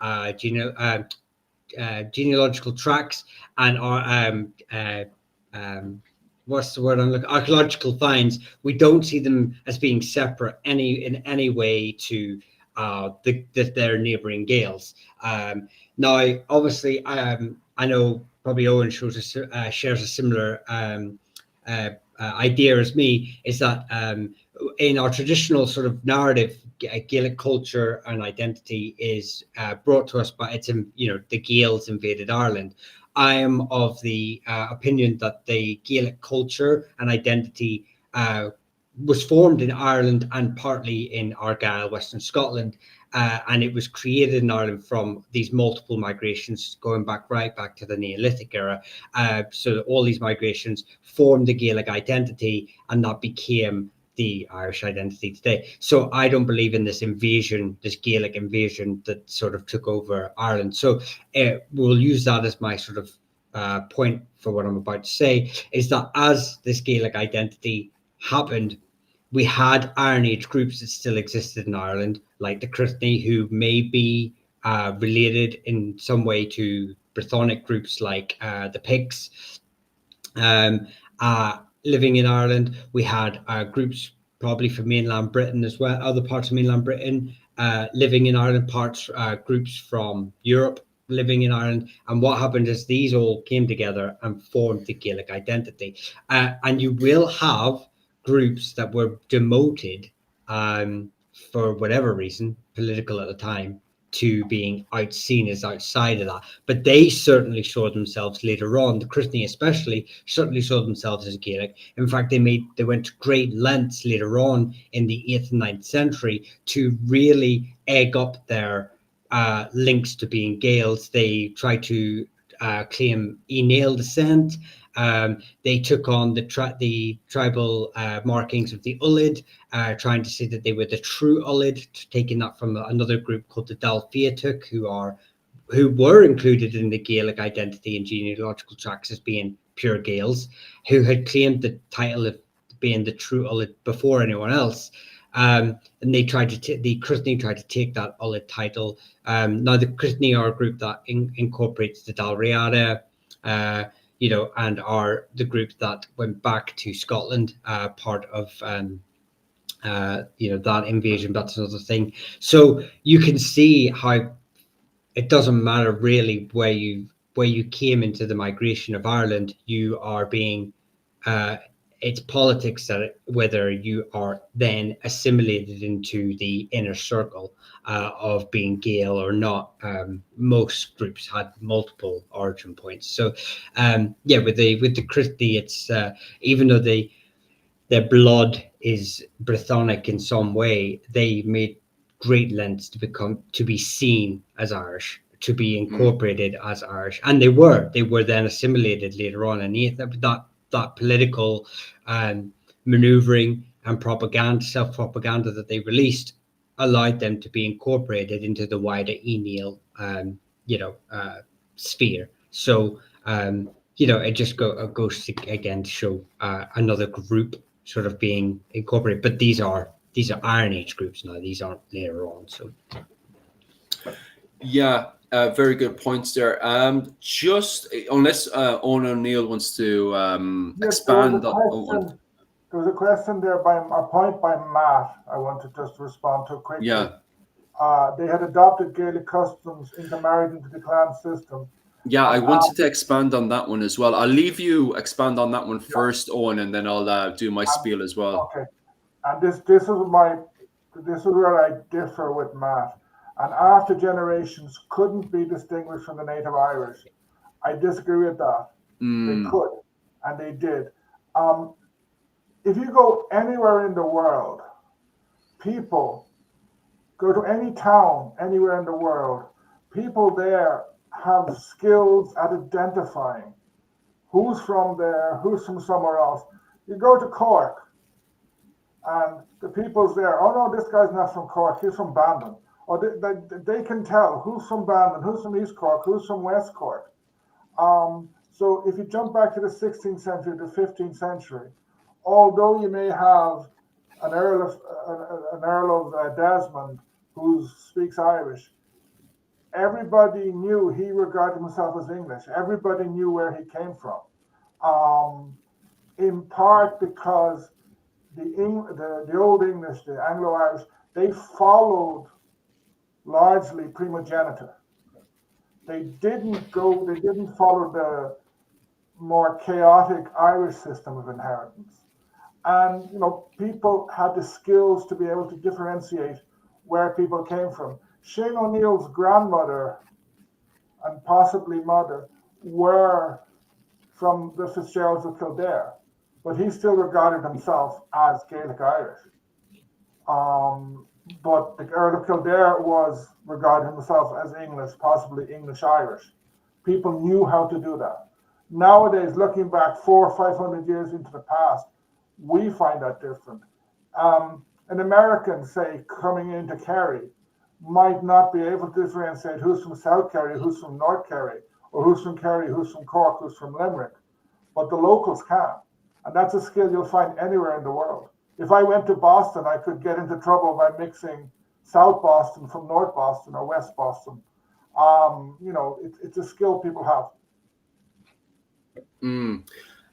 genealogical tracts, and what's the word I'm looking? Archaeological finds. We don't see them as being separate in any way to their neighbouring Gaels. Now, obviously, I know probably Owen shares a similar idea as me, is that in our traditional sort of narrative, Gaelic culture and identity is brought to us by the Gaels invaded Ireland. I am of the opinion that the Gaelic culture and identity was formed in Ireland and partly in Argyll, Western Scotland, and it was created in Ireland from these multiple migrations going right back to the Neolithic era. So all these migrations formed the Gaelic identity, and that became the Irish identity today. So I don't believe in this Gaelic invasion that sort of took over Ireland. So we'll use that as my sort of point for what I'm about to say, is that as this Gaelic identity happened, we had Iron Age groups that still existed in Ireland, like the Cruithne, who may be related in some way to Brythonic groups like the Picts. Living in Ireland, we had groups probably from mainland Britain as well, other parts of mainland Britain living in Ireland, groups from Europe living in Ireland. And what happened is these all came together and formed the Gaelic identity. And you will have groups that were demoted for whatever reason, political at the time, to being seen as outside of that. But they certainly saw themselves later on, the Cruithne especially, certainly saw themselves as Gaelic. In fact, they went to great lengths later on in the 8th and 9th century to really egg up their links to being Gaels. They tried to claim Nail descent. They took on the tribal markings of the Ullid, trying to say that they were the true Ullid, taking that from another group called the Dal Fiatach, who were included in the Gaelic identity and genealogical tracts as being pure Gaels, who had claimed the title of being the true Ullid before anyone else. And they the Cruithne tried to take that Ullid title. Now the Cruithne are a group that incorporates the Dalriada, and are the group that went back to Scotland, part of that invasion. That's another thing. So you can see how it doesn't matter really where you where you came into the migration of Ireland, you are being, it's politics that whether you are then assimilated into the inner circle of being Gael or not. Most groups had multiple origin points. So with the Christie, it's even though their blood is Brythonic in some way, they made great lengths to be seen as Irish, to be incorporated as Irish, and they were then assimilated later on, and that political maneuvering and propaganda, self-propaganda that they released allowed them to be incorporated into the wider Aoineal sphere. So it just goes again to show another group sort of being incorporated, but these are Iron Age groups now. These aren't later on. So very good points there. Just unless Owen O'Neill wants to expand on. There was a question there a point by Matt. I want to just respond to quickly. They had adopted Gaelic customs intermarried into the clan system. Yeah, I wanted to expand on that one as well. I'll leave you expand on that one first, Owen, and then I'll do my spiel as well. Okay. And this is where I differ with Matt. And after generations couldn't be distinguished from the native Irish. I disagree with that. They could, and they did. If you go anywhere in the world, people go to any town anywhere in the world, people there have skills at identifying who's from there, who's from somewhere else. You go to Cork, and the people's there, oh no, this guy's not from Cork, he's from Bandon. Or they can tell who's from Bandon, who's from East Cork, who's from West Cork. So if you jump back to the 16th century, the 15th century, although you may have an Earl of Desmond who speaks Irish, everybody knew he regarded himself as English. Everybody knew where he came from. In part because the Old English, the Anglo-Irish, they followed largely primogeniture. They didn't follow the more chaotic Irish system of inheritance. And people had the skills to be able to differentiate where people came from. Shane O'Neill's grandmother and possibly mother were from the Fitzgeralds of Kildare, but he still regarded himself as Gaelic Irish. But the Earl of Kildare regarded himself as English, possibly English Irish. People knew how to do that. Nowadays, looking back 400 or 500 years into the past, we find that different. An American, say, coming into Kerry, might not be able to differentiate who's from South Kerry, who's from North Kerry, or who's from Kerry, who's from Cork, who's from Limerick. But the locals can. And that's a skill you'll find anywhere in the world. If I went to Boston, I could get into trouble by mixing South Boston from North Boston or West Boston. It's a skill people have.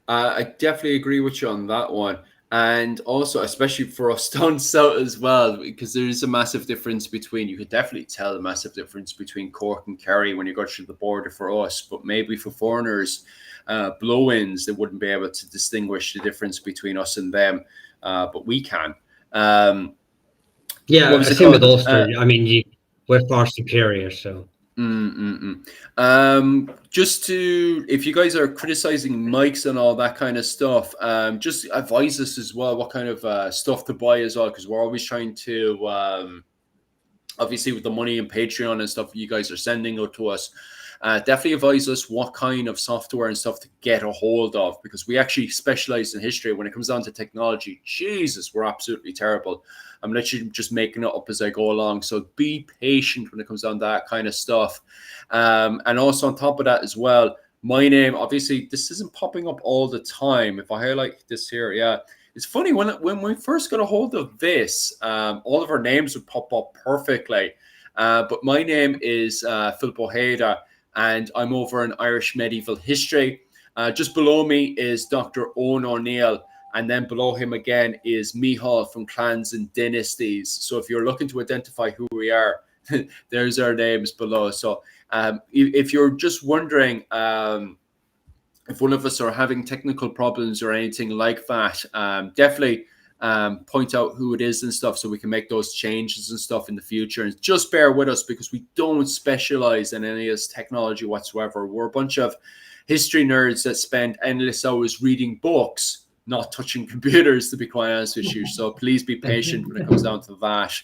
I definitely agree with you on that one. And also, especially for us down south as well, because there is a massive difference you could definitely tell a massive difference between Cork and Kerry when you go through the border for us. But maybe for foreigners, blow-ins, they wouldn't be able to distinguish the difference between us and them. But we can. Same with Ulster. We're far superior, so. Just to, if you guys are criticizing mics and all that kind of stuff, just advise us as well what kind of stuff to buy as well, because we're always trying to, obviously with the money and Patreon and stuff you guys are sending out to us, definitely advise us what kind of software and stuff to get a hold of, because we actually specialize in history. When it comes down to technology, Jesus, we're absolutely terrible. I'm literally just making it up as I go along. So be patient when it comes down to that kind of stuff. And also on top of that as well, my name, obviously, this isn't popping up all the time. If I highlight this here, it's funny, when we first got a hold of this, all of our names would pop up perfectly. But my name is Philip Ojeda, and I'm over in Irish Medieval History. Just below me is Dr. Owen O'Neill. And then below him again is Micheál from Clans and Dynasties. So if you're looking to identify who we are, there's our names below. So if you're just wondering if one of us are having technical problems or anything like that, definitely point out who it is and stuff so we can make those changes and stuff in the future. And just bear with us because we don't specialize in any of this technology whatsoever. We're a bunch of history nerds that spend endless hours reading books, not touching computers, to be quite honest with you. So please be patient when it comes down to that.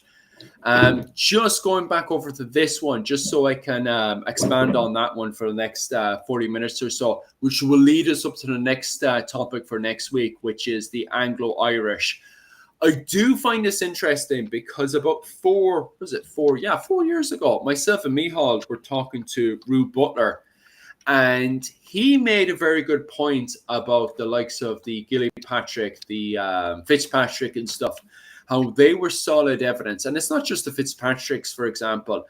Just going back over to this one, just so I can expand on that one for the next 40 minutes or so, which will lead us up to the next topic for next week, which is the Anglo-Irish. I do find this interesting because about 4 years ago, myself and Michal were talking to Rue Butler, and he made a very good point about the likes of the Gilpatrick, the Fitzpatrick and stuff, how they were solid evidence. And it's not just the Fitzpatricks, for example.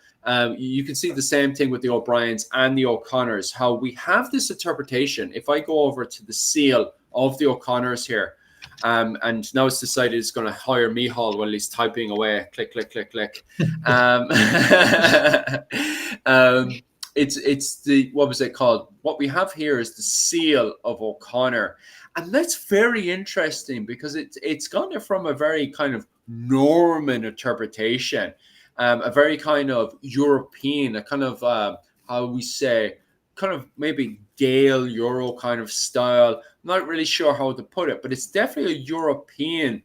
You can see the same thing with the O'Briens and the O'Connors, how we have this interpretation. If I go over to the seal of the O'Connors here, and now it's decided it's going to hire Michal while he's typing away. Click, click, click, click. It's the, what was it called? What we have here is the seal of O'Connor. And that's very interesting because it's gone from a very kind of Norman interpretation, a very kind of European, a kind of, how we say, kind of maybe Gael Euro kind of style. I'm not really sure how to put it, but it's definitely a European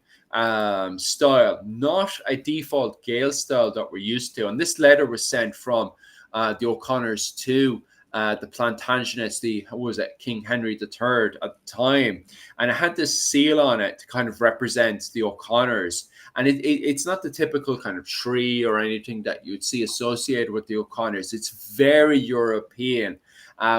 style, not a default Gael style that we're used to. And this letter was sent from the O'Connors to the Plantagenets, King Henry III at the time, and it had this seal on it to kind of represent the O'Connors. And it's not the typical kind of tree or anything that you'd see associated with the O'Connors. It's very European,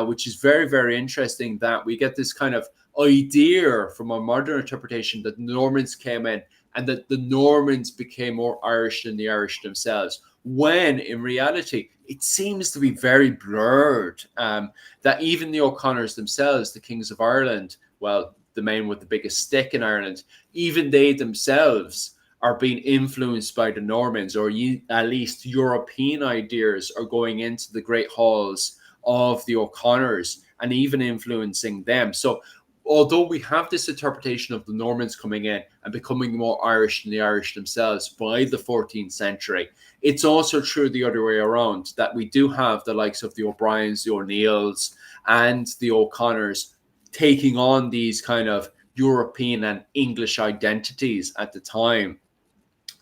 which is very, very interesting that we get this kind of idea from a modern interpretation that the Normans came in and that the Normans became more Irish than the Irish themselves, when in reality it seems to be very blurred, that even the O'Connors themselves, the kings of Ireland, well, the men with the biggest stick in Ireland, even they themselves are being influenced by the Normans, or at least European ideas are going into the great halls of the O'Connors and even influencing them. So although we have this interpretation of the Normans coming in and becoming more Irish than the Irish themselves by the 14th century, it's also true the other way around, that we do have the likes of the O'Briens, the O'Neills, and the O'Connors taking on these kind of European and English identities at the time.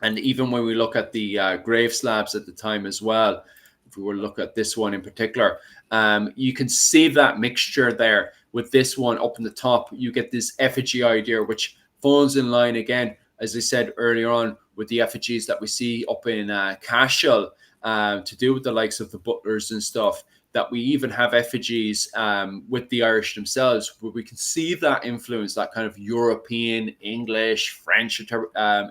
And even when we look at the grave slabs at the time as well, if we were to look at this one in particular, you can see that mixture there. With this one up in the top, you get this effigy idea, which falls in line again, as I said earlier on, with the effigies that we see up in Cashel, to do with the likes of the Butlers and stuff, that we even have effigies with the Irish themselves, where we can see that influence, that kind of European, English, French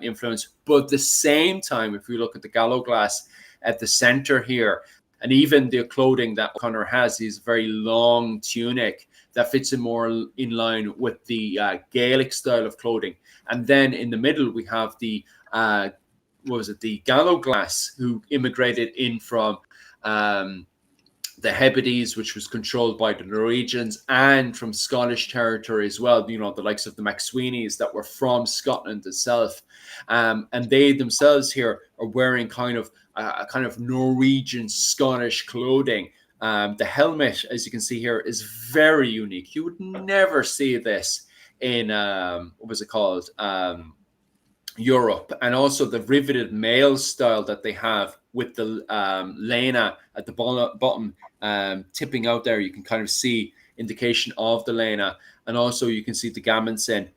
influence. But at the same time, if we look at the Gallo glass at the center here, and even the clothing that O'Connor has is very long tunic that fits in more in line with the Gaelic style of clothing. And then in the middle, we have the, the Gallo glass, who immigrated in from the Hebrides, which was controlled by the Norwegians, and from Scottish territory as well, you know, the likes of the McSweeneys that were from Scotland itself. And they themselves here are wearing kind of Norwegian Scottish clothing. The helmet, as you can see here, is very unique. You would never see this in Europe. And also the riveted mail style that they have with the lena at the bottom tipping out there. You can kind of see indication of the lena, and also you can see the gammonsen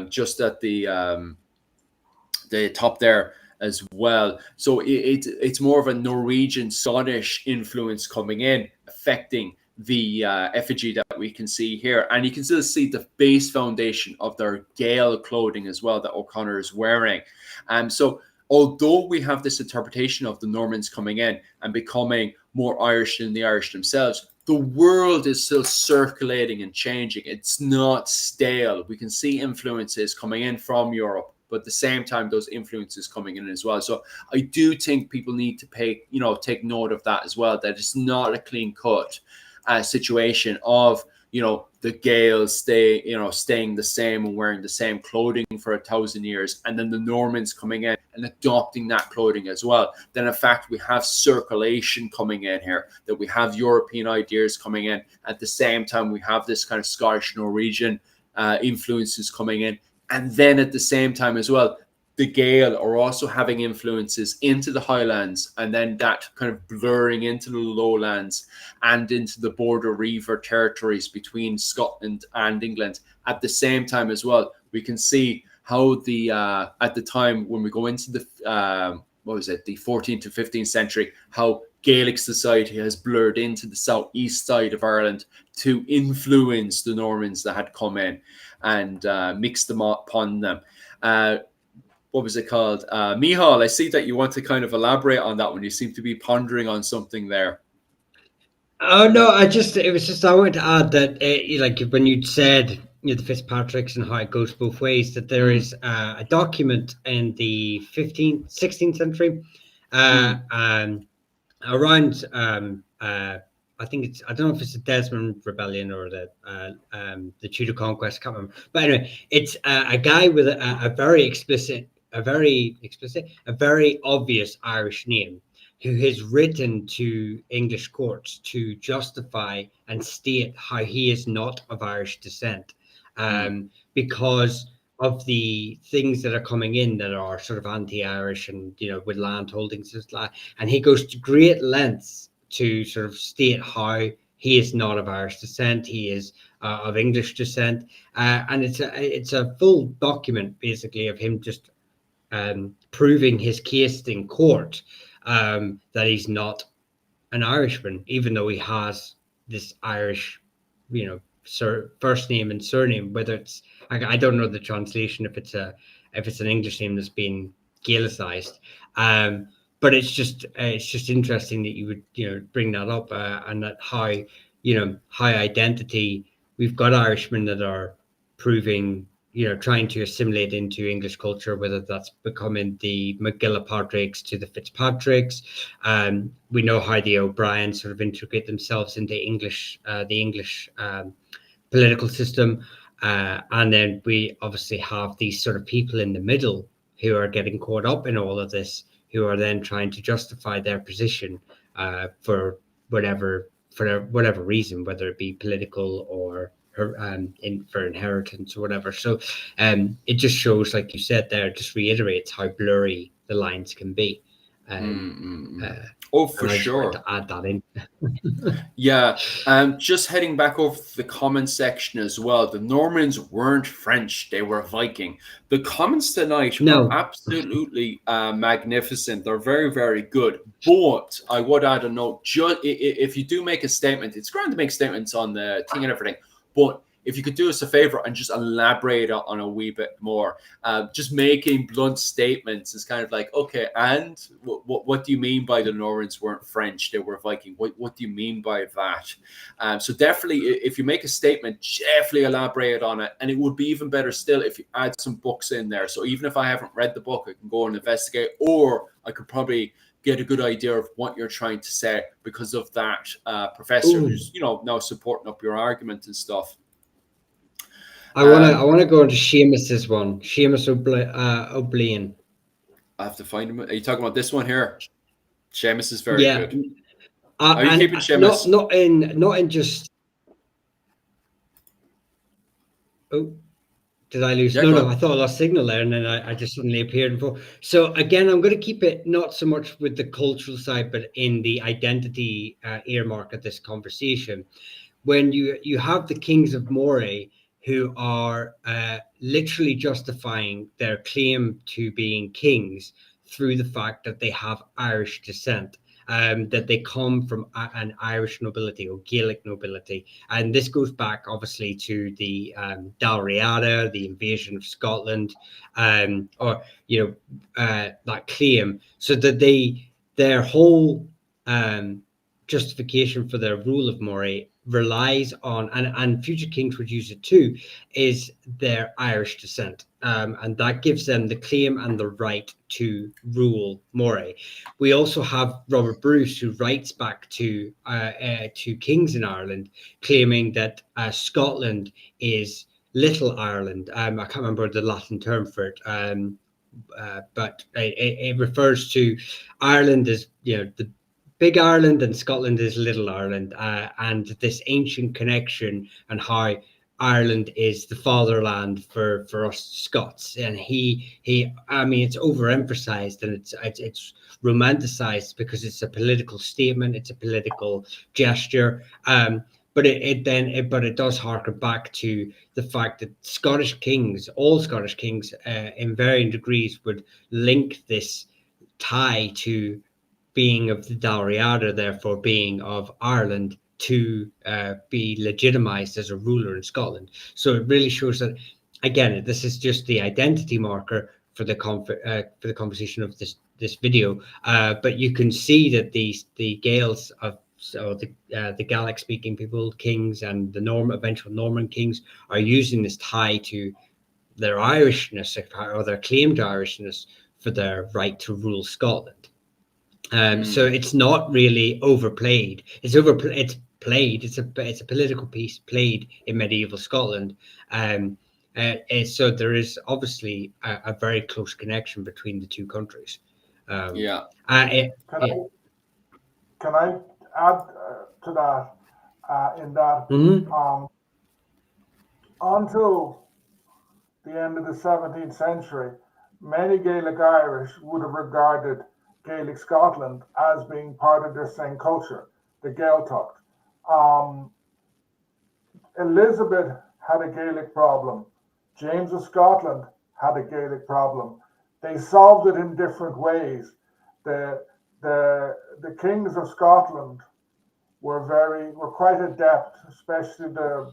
just at the top there as well. So it's more of a Norwegian Scottish influence coming in, affecting the effigy that we can see here. And you can still see the base foundation of their Gael clothing as well that O'Connor is wearing. So although we have this interpretation of the Normans coming in and becoming more Irish than the Irish themselves, the world is still circulating and changing. It's not stale. We can see influences coming in from Europe, but at the same time, those influences coming in as well. So I do think people need to take note of that as well, that it's not a clean cut situation of, the Gaels staying the same and wearing the same clothing for 1,000 years, and then the Normans coming in and adopting that clothing as well. Then in fact, we have circulation coming in here, that we have European ideas coming in. At the same time, we have this kind of Scottish Norwegian influences coming in. And then at the same time as well, the Gael are also having influences into the Highlands, and then that kind of blurring into the lowlands and into the border Reiver territories between Scotland and England. At the same time as well, we can see how at the time when we go into the the 14th to 15th century, how Gaelic society has blurred into the southeast side of Ireland to influence the Normans that had come in and mixed them upon them. What was it called? Michal, I see that you want to kind of elaborate on that one. You seem to be pondering on something there. Oh no, I wanted to add that like when you said the Fitzpatricks and how it goes both ways, that there is a document in the 16th century around I think I don't know if it's the Desmond Rebellion or the Tudor Conquest, I can't remember. But anyway, it's a guy with a very obvious Irish name, who has written to English courts to justify and state how he is not of Irish descent, because of the things that are coming in that are sort of anti-Irish and with land holdings and he goes to great lengths to sort of state how he is not of Irish descent, he is of English descent, and it's a full document basically of him just proving his case in court, that he's not an Irishman, even though he has this Irish, first name and surname. Whether it's I don't know the translation if it's an English name that's been Gaelicized, but it's just interesting that you would bring that up, and that how identity, we've got Irishmen that are proving, trying to assimilate into English culture, whether that's becoming the McGillipatricks to the Fitzpatricks. We know how the O'Briens sort of integrate themselves into the English political system. And then we obviously have these sort of people in the middle who are getting caught up in all of this, who are then trying to justify their position for whatever reason, whether it be political or for inheritance or whatever. So it just shows, like you said there, just reiterates how blurry the lines can be. For sure. To add that in. Yeah, just heading back over the comment section as well. The Normans weren't French; they were Viking. The comments tonight are absolutely magnificent. They're very, very good. But I would add a note: just if you do make a statement, it's grand to make statements on the thing and everything, but if you could do us a favor and just elaborate on a wee bit more, just making blunt statements is kind of like, okay, and what do you mean by the Normans weren't French, they were Viking? What do you mean by that? So definitely, if you make a statement, definitely elaborate on it. And it would be even better still if you add some books in there. So even if I haven't read the book, I can go and investigate, or I could probably get a good idea of what you're trying to say because of that professor who's now supporting up your argument and stuff. I want to go into Seamus's one. Seamus O'Blian. I have to find him. Are you talking about this one here? Seamus is very good. Are you keeping Seamus? Not in just. Oh, did I lose? No, I thought I lost signal there, and then I just suddenly appeared. So again, I'm going to keep it not so much with the cultural side, but in the identity earmark of this conversation. When you have the Kings of Moray, who are literally justifying their claim to being kings through the fact that they have Irish descent, that they come from an Irish nobility or Gaelic nobility. And this goes back, obviously, to the Dalriada, the invasion of Scotland, that claim, so that their whole justification for their rule of Moray relies on, and future kings would use it too, is their Irish descent, and that gives them the claim and the right to rule Moray. We also have Robert Bruce, who writes back to kings in Ireland, claiming that Scotland is Little Ireland. I can't remember the Latin term for it, but it refers to Ireland as, the Big Ireland, and Scotland is Little Ireland, and this ancient connection, and how Ireland is the fatherland for us Scots. And it's overemphasized, and it's romanticized because it's a political statement, it's a political gesture. But it does harken back to the fact that all Scottish kings, in varying degrees, would link this tie to being of the Dalriada, therefore being of Ireland, to be legitimized as a ruler in Scotland. So it really shows that, again, this is just the identity marker for the composition of this video. But you can see that the Gaels the Gaelic-speaking people, kings, and the eventual Norman kings are using this tie to their Irishness, or their claim to Irishness, for their right to rule Scotland. So it's not really overplayed. It's played. It's a political piece played in medieval Scotland. So there is obviously a very close connection between the two countries. Can I add to that? In that, until the end of the 17th century, many Gaelic Irish would have regarded Gaelic Scotland as being part of their same culture, the Gaeltacht. Elizabeth had a Gaelic problem. James of Scotland had a Gaelic problem. They solved it in different ways. The kings of Scotland were quite adept, especially in the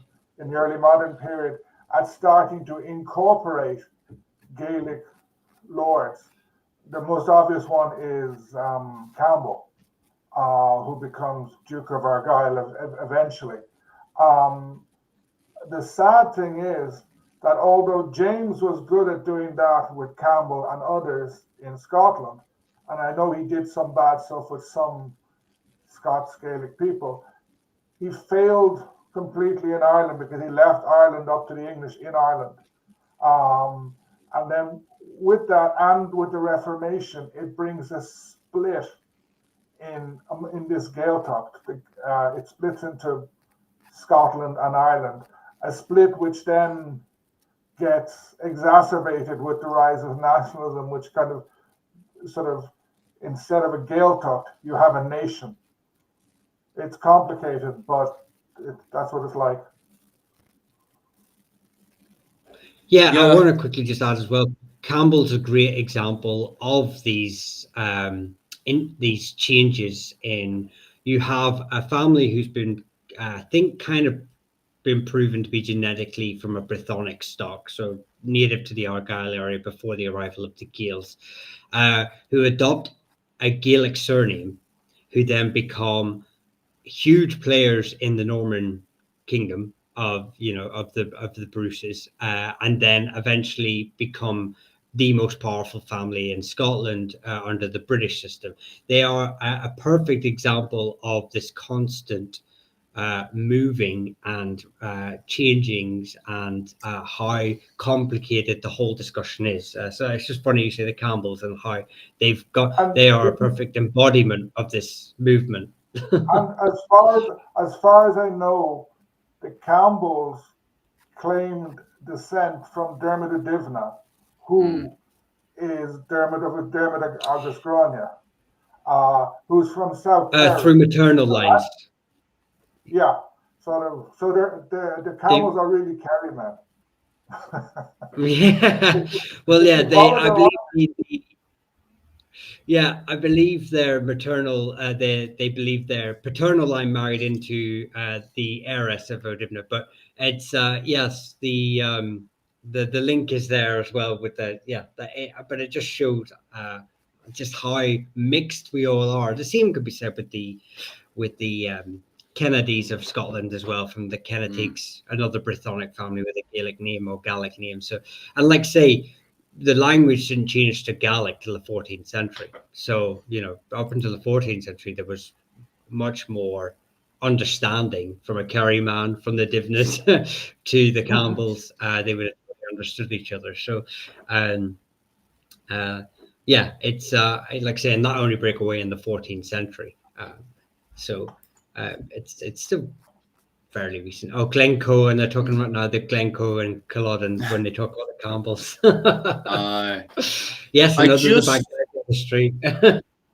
early modern period, at starting to incorporate Gaelic lords. The most obvious one is Campbell, who becomes Duke of Argyll eventually. The sad thing is that although James was good at doing that with Campbell and others in Scotland, and I know he did some bad stuff with some Scots Gaelic people, he failed completely in Ireland because he left Ireland up to the English in Ireland. And then with that, and with the Reformation, it brings a split in this Gaeltacht. It splits into Scotland and Ireland, a split which then gets exacerbated with the rise of nationalism, which kind of instead of a Gaeltacht, you have a nation. It's complicated, but that's what it's like. Yeah, I want to quickly just add as well, Campbell's a great example of these these changes in. You have a family who's been, I think, kind of been proven to be genetically from a Brythonic stock, so native to the Argyll area before the arrival of the Gaels, who adopt a Gaelic surname, who then become huge players in the Norman kingdom of the Bruces, and then eventually become the most powerful family in Scotland under the British system. They are a perfect example of this constant moving and changings, and how complicated the whole discussion is. So it's just funny you say the Campbells and how they are a perfect embodiment of this movement. And as far as I know, the Campbells claimed descent from Dermot of Divna, who is Dermot of Augusgrania, who's from South Kerry. Through maternal lines. Yeah, so the Campbells are really Kerry men. Yeah, well, yeah, I believe their maternal, they believe their paternal line married into the heiress of Odivna, but it's yes, the link is there as well with but it just shows just how mixed we all are. The same could be said with the Kennedys of Scotland as well, from the Kennetics, another Brythonic family with a Gaelic name or Gaelic name. So, and like say, the language didn't change to Gaelic till the 14th century. So, you know, up until the 14th century, there was much more understanding from a Kerry man, from the Divness to the Campbells. They would have understood each other. So, yeah, it's like saying not only break away in the 14th century. It's still fairly recent. Oh, Glencoe, and they're talking about now the Glencoe and Culloden when they talk about the Campbells. Yes, another the back of the street.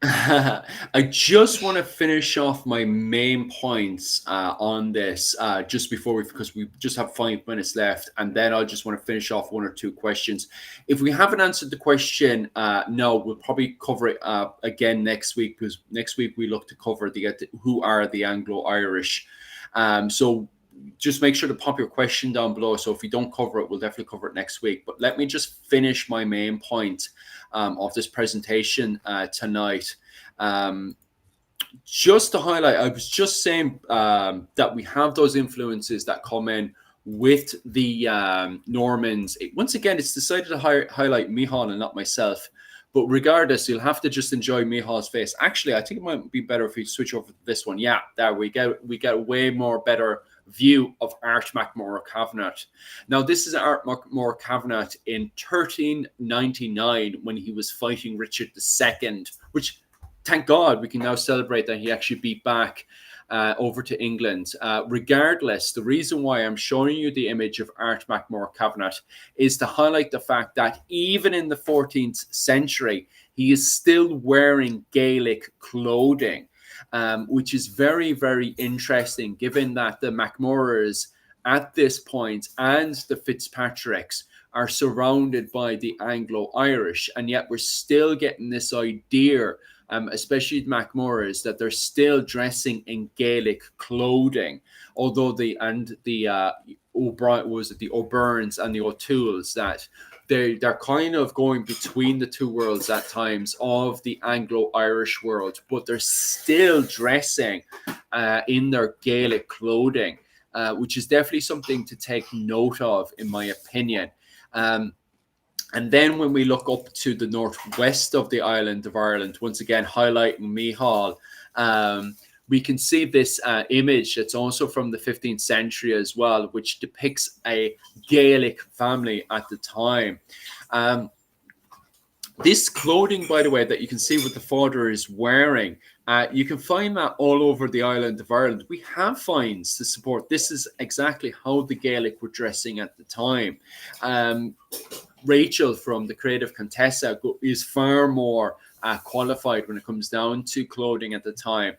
I just want to finish off my main points on this just before because we just have 5 minutes left, and then I just want to finish off 1 or 2 questions. If we haven't answered the question, no, we'll probably cover it again next week, because next week we look to cover who are the Anglo-Irish. So just make sure to pop your question down below. So if we don't cover it, we'll definitely cover it next week. But let me just finish my main point of this presentation tonight. Just to highlight, I was just saying that we have those influences that come in with the Normans. Once again, it's decided to highlight Micheál and not myself. But regardless, you'll have to just enjoy Micheál's face. Actually, I think it might be better if we switch over to this one. Yeah, there we get a way more better view of Art MacMurrough Cavanagh. Now, this is Art MacMurrough Cavanagh in 1399 when he was fighting Richard II, which, thank God, we can now celebrate that he actually beat back over to England. Regardless, the reason why I'm showing you the image of Art MacMurrough Cavanagh is to highlight the fact that even in the 14th century, he is still wearing Gaelic clothing. Which is very, very interesting, given that the MacMurroughs at this point and the Fitzpatricks are surrounded by the Anglo-Irish, and yet we're still getting this idea, especially the MacMurroughs, that they're still dressing in Gaelic clothing, although the O'Byrnes and the O'Tooles, that they're kind of going between the two worlds at times of the Anglo-Irish world, but they're still dressing in their Gaelic clothing, which is definitely something to take note of, in my opinion. And then when we look up to the northwest of the island of Ireland, once again highlighting Micheál, we can see this image that's also from the 15th century as well, which depicts a Gaelic family at the time. This clothing, by the way, that you can see what the father is wearing, you can find that all over the island of Ireland. We have finds to support this is exactly how the Gaelic were dressing at the time. Rachel from the Creative Contessa is far more qualified when it comes down to clothing at the time.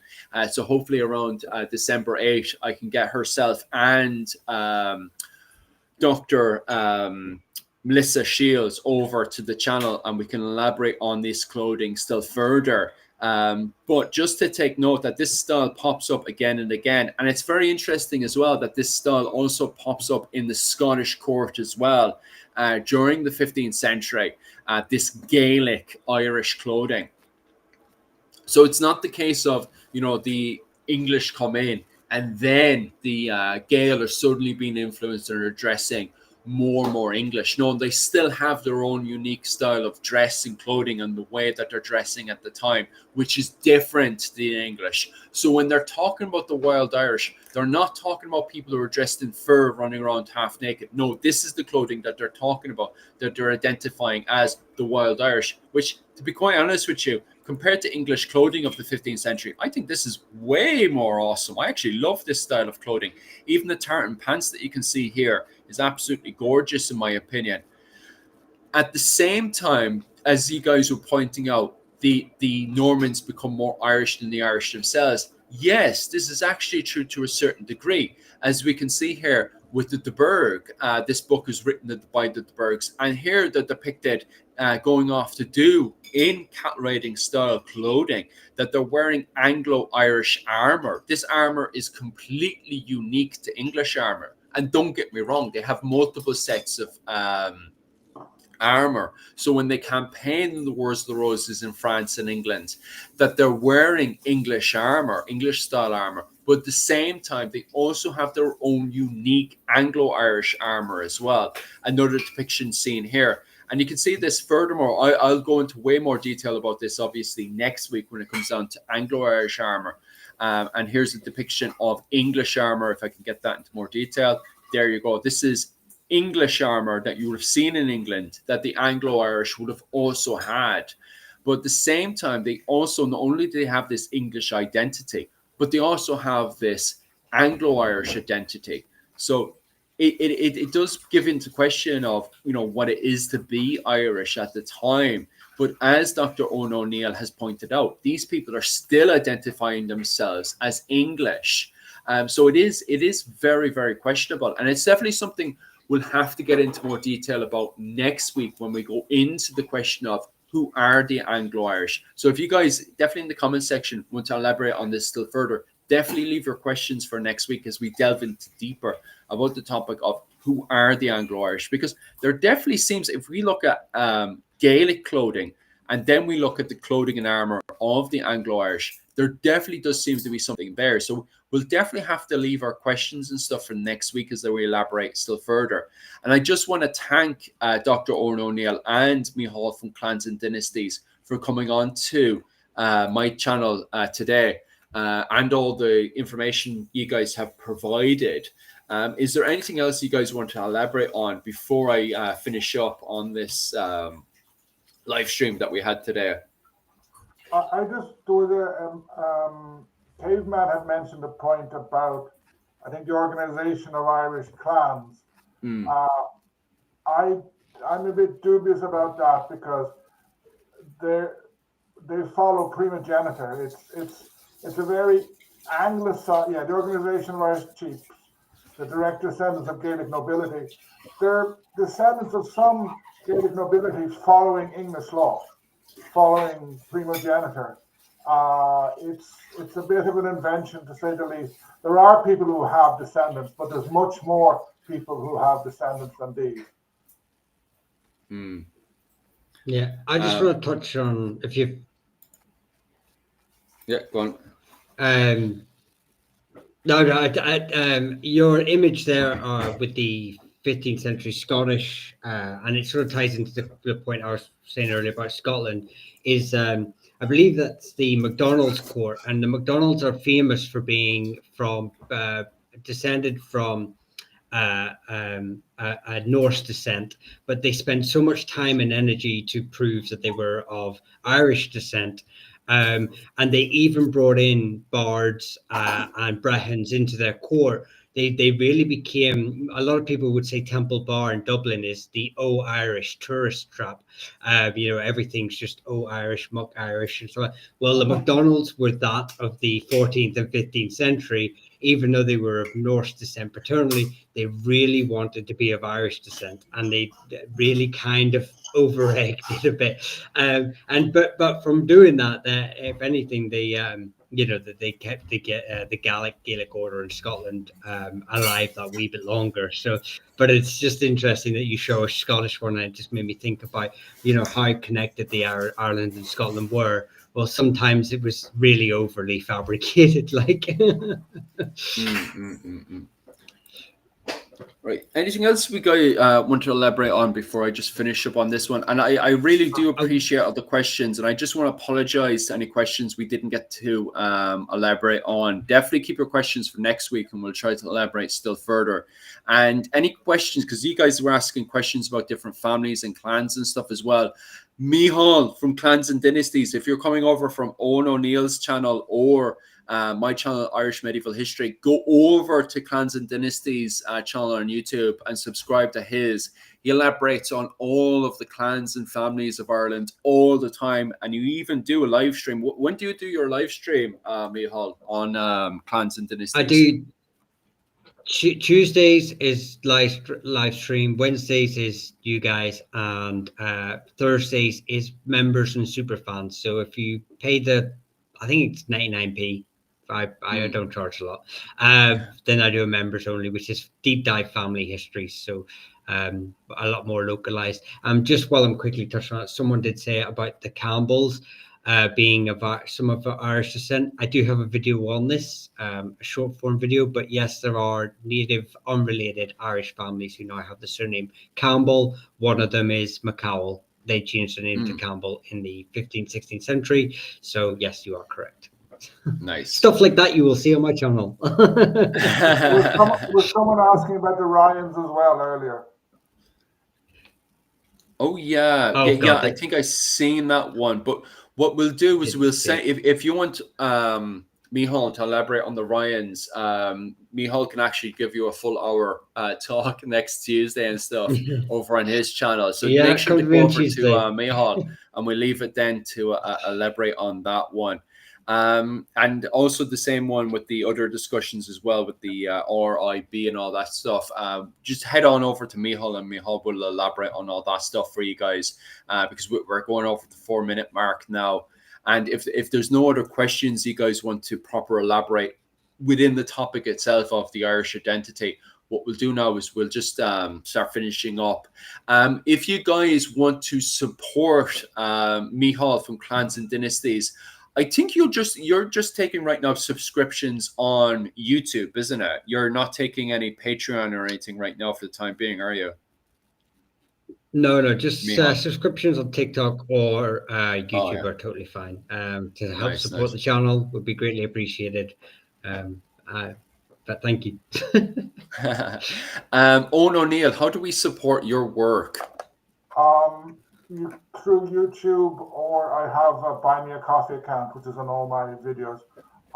So hopefully around December 8, I can get herself and Dr. Melissa Shields over to the channel, and we can elaborate on this clothing still further. But just to take note that this style pops up again and again, and it's very interesting as well that this style also pops up in the Scottish court as well during the 15th century, this Gaelic Irish clothing. So it's not the case of, you know, the English come in and then the Gael are suddenly being influenced and are dressing more and more English. No, they still have their own unique style of dress and clothing and the way that they're dressing at the time, which is different to the English. So when they're talking about the Wild Irish, they're not talking about people who are dressed in fur running around half naked. No, this is the clothing that they're talking about, that they're identifying as the Wild Irish, which, to be quite honest with you, compared to English clothing of the 15th century, I think this is way more awesome. I actually love this style of clothing. Even the tartan pants that you can see here is absolutely gorgeous, in my opinion. At the same time, as you guys were pointing out, the Normans become more Irish than the Irish themselves. Yes, this is actually true to a certain degree. As we can see here with the de Burgh, this book is written by the de Burghs, and here they're depicted going off to do in cattle riding style clothing, that they're wearing Anglo-Irish armor. This armor is completely unique to English armor. And don't get me wrong, they have multiple sets of armor. So when they campaign in the Wars of the Roses in France and England, that they're wearing English armor, English style armor, but at the same time, they also have their own unique Anglo-Irish armor as well. Another depiction seen here. And you can see this furthermore. I'll go into way more detail about this, obviously, next week when it comes down to Anglo-Irish armor. And here's a depiction of English armor, if I can get that into more detail. There you go. This is English armor that you would have seen in England that the Anglo-Irish would have also had. But at the same time, they also, not only do they have this English identity, but they also have this Anglo-Irish identity. So it does give into question of, you know, what it is to be Irish at the time. But as Dr. Owen O'Neill has pointed out, these people are still identifying themselves as English. So it is very, very questionable. And it's definitely something we'll have to get into more detail about next week when we go into the question of who are the Anglo-Irish. So if you guys definitely in the comment section want to elaborate on this still further, definitely leave your questions for next week as we delve into deeper about the topic of who are the Anglo-Irish, because there definitely seems, if we look at Gaelic clothing and then we look at the clothing and armor of the Anglo-Irish, there definitely does seem to be something there. So we'll definitely have to leave our questions and stuff for next week as we elaborate still further. And I just want to thank Dr. Owen O'Neill and Micheál from Clans and Dynasties for coming on to my channel today and all the information you guys have provided. Is there anything else you guys want to elaborate on before I finish up on this live stream that we had today? I just do the Caveman had mentioned a point about, I think, the organization of Irish clans. I'm a bit dubious about that because they follow primogeniture. It's a very Anglicized, the organization of Irish chiefs, the direct descendants of Gaelic nobility. They're descendants of some Gaelic nobility following English law, following primogeniture. It's a bit of an invention, to say the least. There are people who have descendants, but there's much more people who have descendants than these. Yeah, I just want to touch on, if you've... Yeah, go on. Your image there with the 15th century Scottish, and it sort of ties into the point I was saying earlier about Scotland, is I believe that's the MacDonald's court, and the MacDonalds are famous for being descended from a Norse descent, but they spent so much time and energy to prove that they were of Irish descent. And they even brought in bards and brehons into their court. They really became, a lot of people would say Temple Bar in Dublin is the Irish tourist trap. Everything's just Irish, muck Irish and so on. Well, the MacDonalds were that of the 14th and 15th century. Even though they were of Norse descent paternally, they really wanted to be of Irish descent, and they really kind of over-egged it a bit. But from doing that, if anything, they they kept the Gaelic order in Scotland alive that wee bit longer. So, but it's just interesting that you show a Scottish one, and it just made me think about how connected the Ireland and Scotland were. Well, sometimes it was really overly fabricated, like. Right. Anything else we want to elaborate on before I just finish up on this one? And I really do appreciate all the questions, and I just want to apologize to any questions we didn't get to elaborate on. Definitely keep your questions for next week, and we'll try to elaborate still further. And any questions, because you guys were asking questions about different families and clans and stuff as well. Micheál from Clans and Dynasties, if you're coming over from Owen O'Neill's channel or my channel, Irish Medieval History, go over to Clans and Dynasties channel on YouTube and subscribe to his. He elaborates on all of the clans and families of Ireland all the time, and you even do a live stream. When do you do your live stream, Micheál, on Clans and Dynasties? I do. Tuesdays is live stream, Wednesdays is you guys, and Thursdays is members and super fans. So if you pay I think it's 99p I don't charge a lot. Then I do a members only, which is deep dive family history. So a lot more localized. Just while I'm quickly touching on it, someone did say about the Campbells being of some of Irish descent. I do have a video on this, a short form video, but yes, there are native unrelated Irish families who now have the surname Campbell. One of them is McCowell. They changed the name to Campbell in the 15th, 16th century. So yes, you are correct. Nice. Stuff like that you will see on my channel. Was someone asking about the Ryans as well earlier? Oh yeah, Oh, yeah. God, I think I seen that one. But what we'll do is we'll say if you want Micheál to elaborate on the Ryans, Micheál can actually give you a full hour talk next Tuesday and stuff over on his channel. So Yeah, make sure to come to me go on over to Tuesday. Micheál, and we'll leave it then to elaborate on that one. And also the same one with the other discussions as well with the RIB and all that stuff. Just head on over to Micheál, and Micheál will elaborate on all that stuff for you guys because we're going over the 4-minute mark now. And if there's no other questions you guys want to proper elaborate within the topic itself of the Irish identity, what we'll do now is we'll just start finishing up. If you guys want to support Micheál from Clans and Dynasties, I think you're just taking right now subscriptions on YouTube, isn't it? You're not taking any Patreon or anything right now for the time being, are you? No, just subscriptions on TikTok or YouTube are totally fine. To help support the channel would be greatly appreciated. But thank you. Owen O'Neill, how do we support your work? Through YouTube, or I have a Buy Me a Coffee account, which is on all my videos.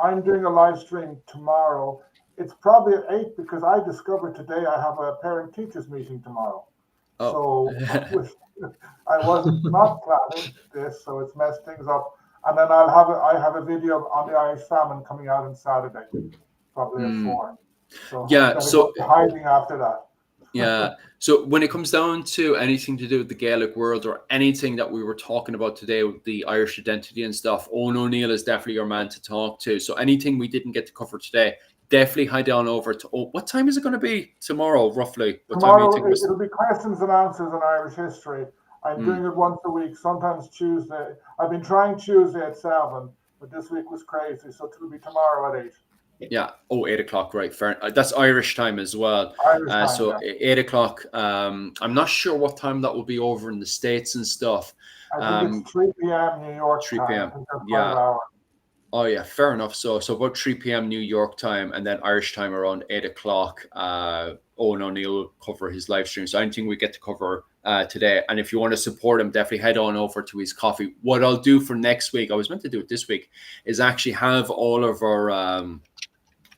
I'm doing a live stream tomorrow. It's probably at 8 because I discovered today I have a parent-teachers meeting tomorrow. So I was not planning this, so it's messed things up. And then I have a video on the Irish famine coming out on Saturday, probably at 4. So yeah, so hiding after that. Yeah. So when it comes down to anything to do with the Gaelic world or anything that we were talking about today with the Irish identity and stuff, Owen O'Neill is definitely your man to talk to. So anything we didn't get to cover today, definitely head on over to what time is it going to be tomorrow, roughly? Tomorrow, it'll be questions and answers on Irish history. I'm doing it once a week, sometimes Tuesday. I've been trying Tuesday at 7, but this week was crazy, so it'll be tomorrow at 8. Yeah. 8 o'clock, right? Fair. That's Irish time as well. So 8 o'clock. I'm not sure what time that will be over in the States and stuff. I think it's 3 p.m. New York 3 time. p.m. Yeah. Oh yeah, fair enough. So about 3 p.m. New York time, and then Irish time around 8 o'clock. Owen O'Neill will cover his live stream. So anything we get to cover today, and if you want to support him, definitely head on over to his coffee. What I'll do for next week, I was meant to do it this week, is actually have all of our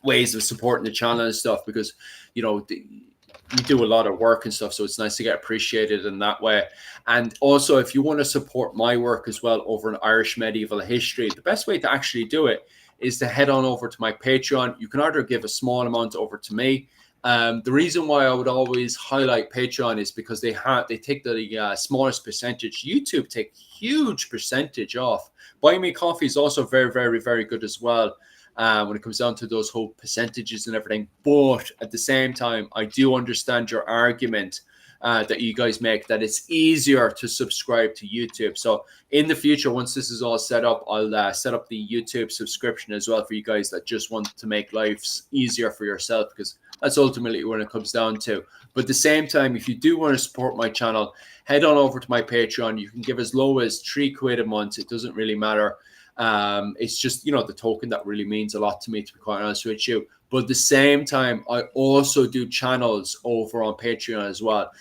ways of supporting the channel and stuff, because we do a lot of work and stuff, so it's nice to get appreciated in that way. And also, if you want to support my work as well over in Irish medieval history, the best way to actually do it is to head on over to my Patreon. You can either give a small amount over to me. The reason why I would always highlight Patreon is because they take the smallest percentage. YouTube take huge percentage off. Buy Me Coffee is also very, very, very good as well. When it comes down to those whole percentages and everything. But at the same time, I do understand your argument that you guys make, that it's easier to subscribe to YouTube. So in the future, once this is all set up, I'll set up the YouTube subscription as well for you guys that just want to make lives easier for yourself, because that's ultimately what it comes down to. But at the same time, if you do want to support my channel, head on over to my Patreon. You can give as low as £3 a month. It doesn't really matter. It's just, the token that really means a lot to me, to be quite honest with you. But at the same time, I also do channels over on Patreon as well.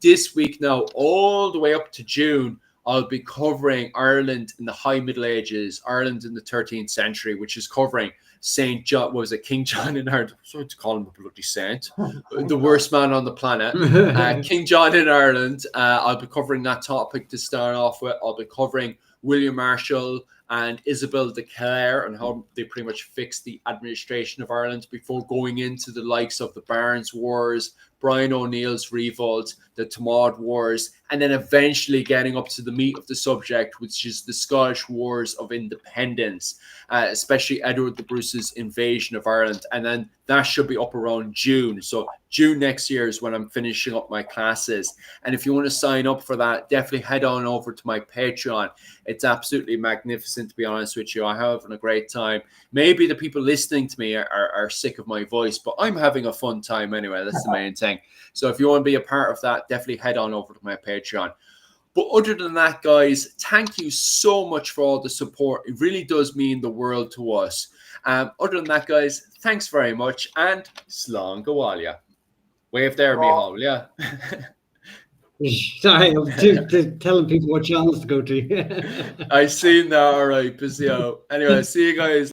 This week now, all the way up to June, I'll be covering Ireland in the High Middle Ages, Ireland in the 13th century, which is covering St. John, what was it, King John in Ireland? I'm sorry to call him a bloody saint, the worst man on the planet. King John in Ireland. I'll be covering that topic to start off with. I'll be covering William Marshall and Isabel de Clare and how they pretty much fixed the administration of Ireland before going into the likes of the Barons Wars, Brian O'Neill's revolt, the Tamaud Wars, and then eventually getting up to the meat of the subject, which is the Scottish Wars of Independence, especially Edward the Bruce's invasion of Ireland. And then that should be up around June. So June next year is when I'm finishing up my classes. And if you want to sign up for that, definitely head on over to my Patreon. It's absolutely magnificent, to be honest with you. I'm having a great time. Maybe the people listening to me are sick of my voice, but I'm having a fun time anyway. That's the main thing. So if you want to be a part of that, definitely head on over to my Patreon. But other than that, guys, thank you so much for all the support. It really does mean the world to us. Other than that, guys, thanks very much, and slán go bhfuil. Wave there, Micheál, yeah. Sorry, I'm telling people what channels to go to. I seen that. All right, busy out. Anyway, see you guys.